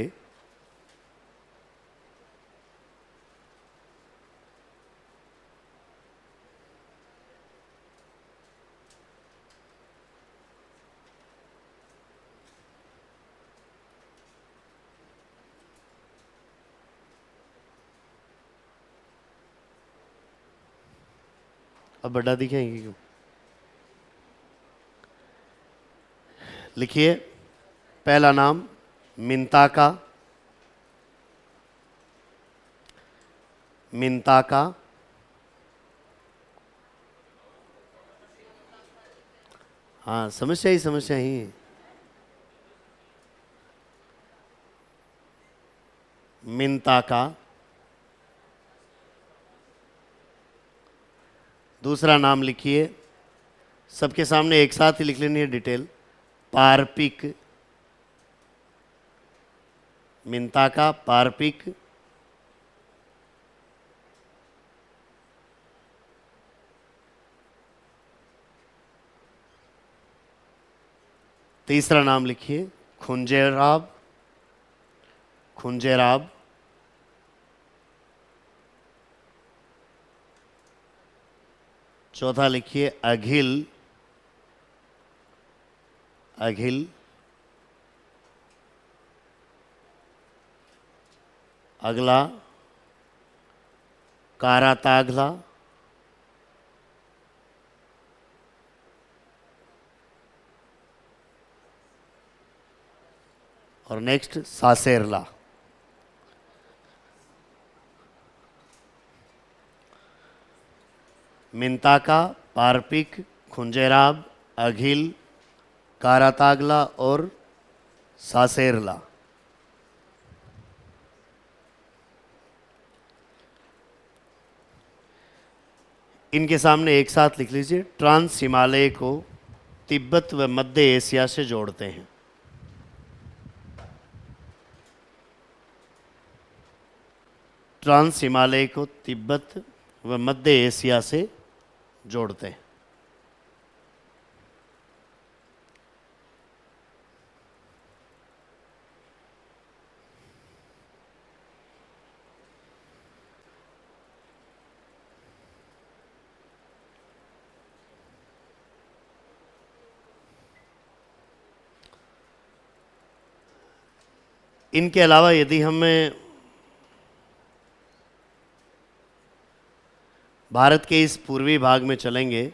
अब बड़ा दिखेंगे क्यों? लिखिए, पहला नाम मिंताका। मिंताका, हाँ, समस्या ही है। मिंताका। दूसरा नाम लिखिए, सबके सामने एक साथ ही लिख लेनी है डिटेल। पारपिक। मिंताका, पारपिक। तीसरा नाम लिखिए, खुंजेराब। खुंजेराब। चौथा लिखिए, अघिल। अघिल। अगला कारातागला। और नेक्स्ट सासेरला। मिंताका, पारपिक, खुंजेराब, अघिल, कारातागला और सासेरला। इनके सामने एक साथ लिख लीजिए, ट्रांस हिमालय को तिब्बत व मध्य एशिया से जोड़ते हैं। ट्रांस हिमालय को तिब्बत व मध्य एशिया से जोड़ते हैं। इनके अलावा यदि हम भारत के इस पूर्वी भाग में चलेंगे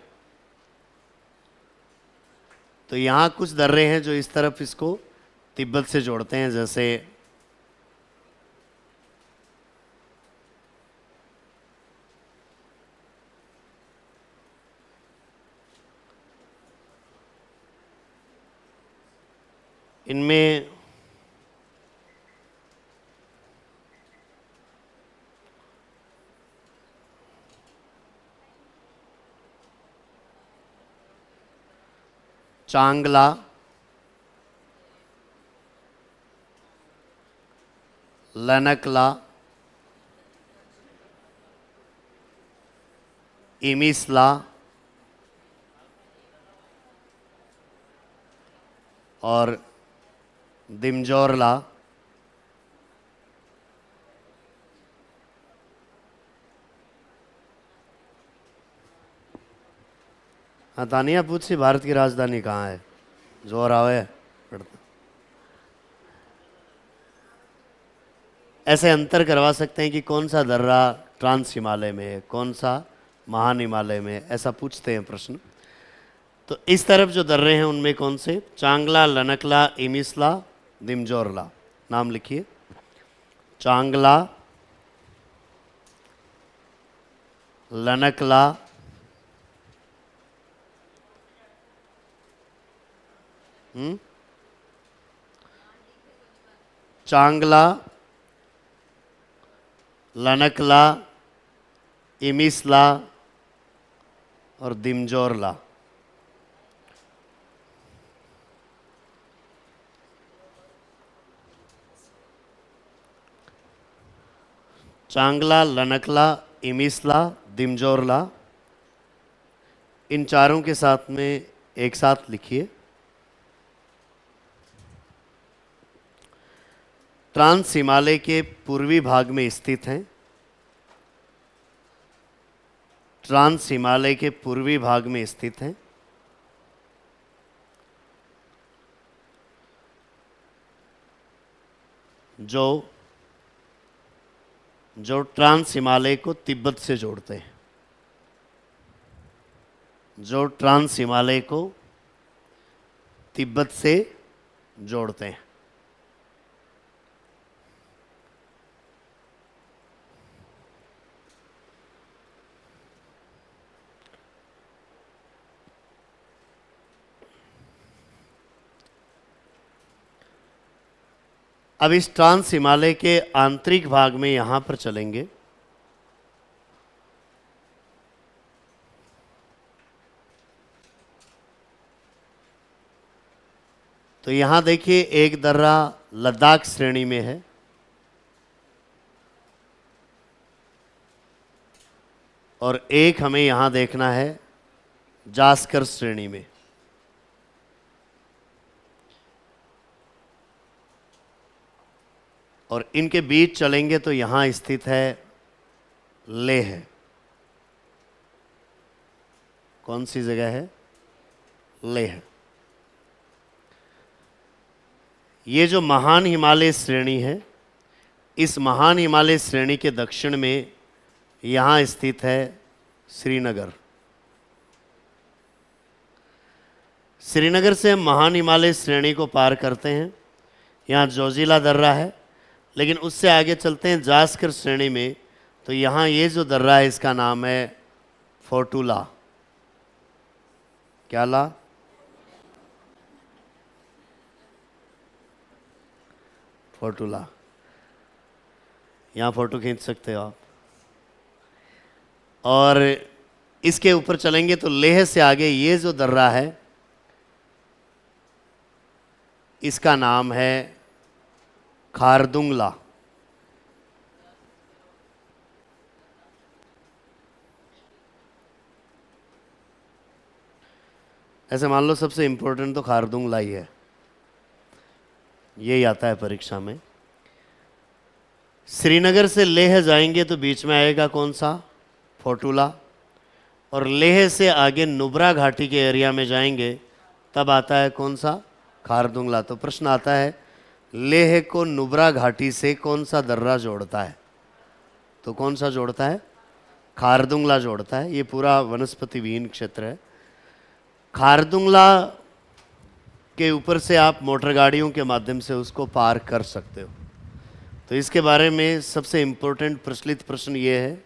तो यहाँ कुछ दर्रे हैं जो इस तरफ इसको तिब्बत से जोड़ते हैं, जैसे इनमें चांगला, लनकला, इमिसला और दिमजोरला हाँ तानिया पूछ सी भारत की राजधानी कहाँ है? जोर आवे पढ़ता। ऐसे अंतर करवा सकते हैं कि कौन सा दर्रा ट्रांस हिमालय में है, कौन सा महान हिमालय में है, ऐसा पूछते हैं प्रश्न। तो इस तरफ जो दर्रे हैं उनमें कौन से? चांगला, लनकला, इमिसला, दिमजोरला। नाम लिखिए। चांगला, लनकला, चांगला, लनकला, इमिसला और दिमजोरला। चांगला, लनकला, इमिसला, दिमजोरला, इन चारों के साथ में एक साथ लिखिए। ट्रांस हिमालय के पूर्वी भाग में स्थित हैं। ट्रांस हिमालय के पूर्वी भाग में स्थित हैं। जो ट्रांस हिमालय को तिब्बत से जोड़ते हैं। जो ट्रांस हिमालय को तिब्बत से जोड़ते हैं। अब इस ट्रांस हिमालय के आंतरिक भाग में यहां पर चलेंगे तो यहां देखिए एक दर्रा लद्दाख श्रेणी में है और एक हमें यहां देखना है जास्कर श्रेणी में। और इनके बीच चलेंगे तो यहां स्थित है लेह। कौन सी जगह है? लेह। ये जो महान हिमालय श्रेणी है, इस महान हिमालय श्रेणी के दक्षिण में यहां स्थित है श्रीनगर। श्रीनगर से हम महान हिमालय श्रेणी को पार करते हैं। यहाँ जोजिला दर्रा है, लेकिन उससे आगे चलते हैं जास्कर श्रेणी में तो यहाँ ये जो दर्रा है इसका नाम है फोर्टूला। क्या ला? फोर्टूला। यहाँ फोटो खींच सकते हो आप। और इसके ऊपर चलेंगे तो लेह से आगे ये जो दर्रा है इसका नाम है खारदुंगला। ऐसे मान लो सबसे इम्पोर्टेंट तो खारदुंगला ही है, यही आता है परीक्षा में। श्रीनगर से लेह जाएंगे तो बीच में आएगा कौन सा? फोटुला। और लेह से आगे नुब्रा घाटी के एरिया में जाएंगे तब आता है कौन सा? खारदुंगला। तो प्रश्न आता है लेह को नुब्रा घाटी से कौन सा दर्रा जोड़ता है? तो कौन सा जोड़ता है? खारदुंगला जोड़ता है। ये पूरा वनस्पति विहीन क्षेत्र है। खारदुंगला के ऊपर से आप मोटर गाड़ियों के माध्यम से उसको पार कर सकते हो। तो इसके बारे में सबसे इम्पोर्टेंट प्रचलित प्रश्न ये है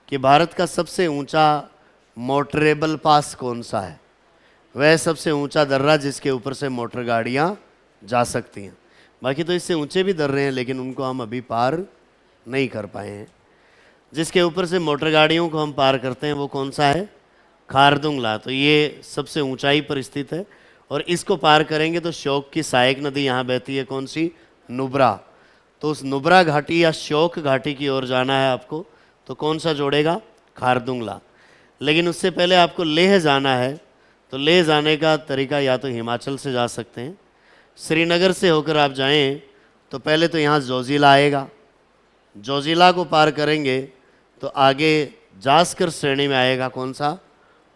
कि भारत का सबसे ऊंचा मोटरेबल पास कौन सा है? वह सबसे ऊंचा दर्रा जिसके ऊपर से मोटर गाड़ियाँ जा सकती हैं। बाकी तो इससे ऊंचे भी दर्रे हैं लेकिन उनको हम अभी पार नहीं कर पाए हैं। जिसके ऊपर से मोटर गाड़ियों को हम पार करते हैं वो कौन सा है? खारदुंगला। तो ये सबसे ऊंचाई पर स्थित है और इसको पार करेंगे तो श्योक की सहायक नदी यहाँ बहती है, कौन सी? नुब्रा। तो उस नुब्रा घाटी या श्योक घाटी की ओर जाना है आपको, तो कौन सा जोड़ेगा? खारदुंगला। लेकिन उससे पहले आपको लेह जाना है, तो लेह जाने का तरीका या तो हिमाचल से जा सकते हैं, श्रीनगर से होकर आप जाएं तो पहले तो यहाँ जोजिला आएगा, जोजिला को पार करेंगे तो आगे जास्कर श्रेणी में आएगा कौन सा?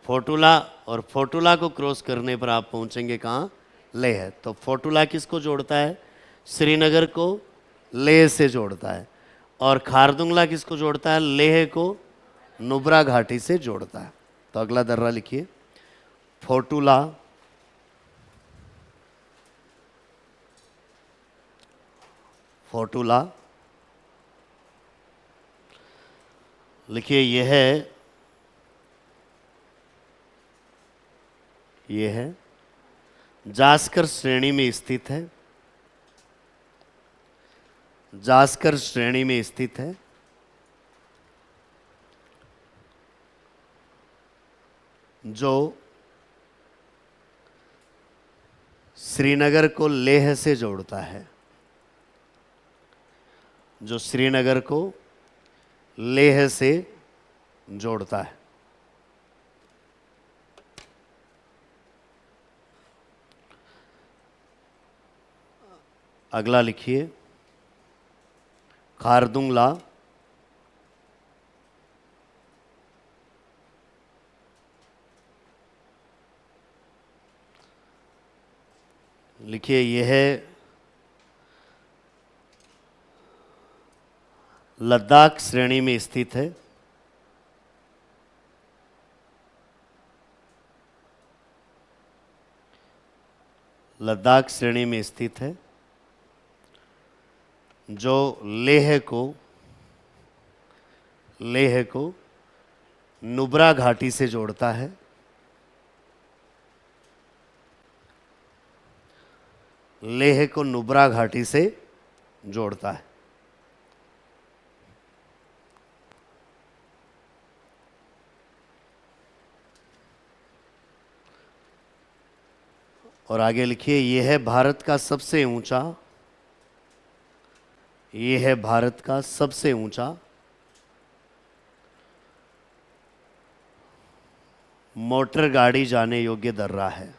फोटुला। और फोटुला को क्रॉस करने पर आप पहुँचेंगे कहाँ? लेह। तो फोटुला किसको जोड़ता है? श्रीनगर को लेह से जोड़ता है। और खारदुंगला किसको जोड़ता है? लेह को नुब्रा घाटी से जोड़ता है। तो अगला दर्रा लिखिए, फोटुला, फोटुला लिखिए। ये है जास्कर श्रेणी में स्थित है, जास्कर श्रेणी में स्थित है। जो श्रीनगर को लेह से जोड़ता है, जो श्रीनगर को लेह से जोड़ता है। अगला लिखिए, खारदुंगला, लिखिए यह है लद्दाख श्रेणी में स्थित है। लद्दाख श्रेणी में स्थित है जो लेह को नुब्रा घाटी से जोड़ता है। लेह को नुब्रा घाटी से जोड़ता है। और आगे लिखिए, यह है भारत का सबसे ऊंचा, यह है भारत का सबसे ऊंचा मोटर गाड़ी जाने योग्य दर्रा है।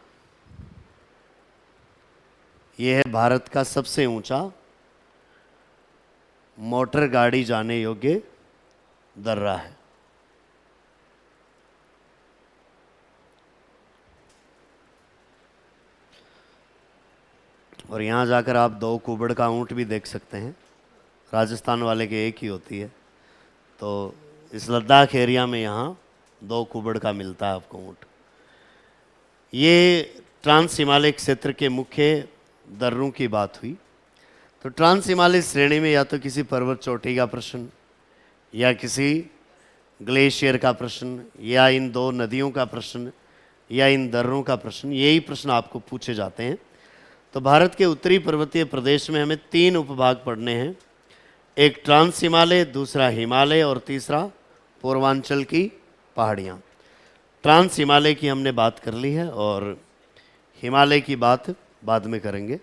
यह है भारत का सबसे ऊंचा मोटर गाड़ी जाने योग्य दर्रा है। और यहाँ जाकर आप 2 कुबड़ का ऊँट भी देख सकते हैं। राजस्थान वाले के एक ही होती है, तो इस लद्दाख एरिया में यहाँ 2 कुबड़ का मिलता है आपको ऊँट। ये ट्रांस हिमालय क्षेत्र के मुख्य दर्रों की बात हुई। तो ट्रांस हिमालय श्रेणी में या तो किसी पर्वत चोटी का प्रश्न, या किसी ग्लेशियर का प्रश्न, या इन 2 नदियों का प्रश्न, या इन दर्रों का प्रश्न, यही प्रश्न आपको पूछे जाते हैं। तो भारत के उत्तरी पर्वतीय प्रदेश में हमें 3 उपभाग पढ़ने हैं। एक ट्रांस हिमालय, दूसरा हिमालय और तीसरा पूर्वांचल की पहाड़ियाँ। ट्रांस हिमालय की हमने बात कर ली है और हिमालय की बात बाद में करेंगे।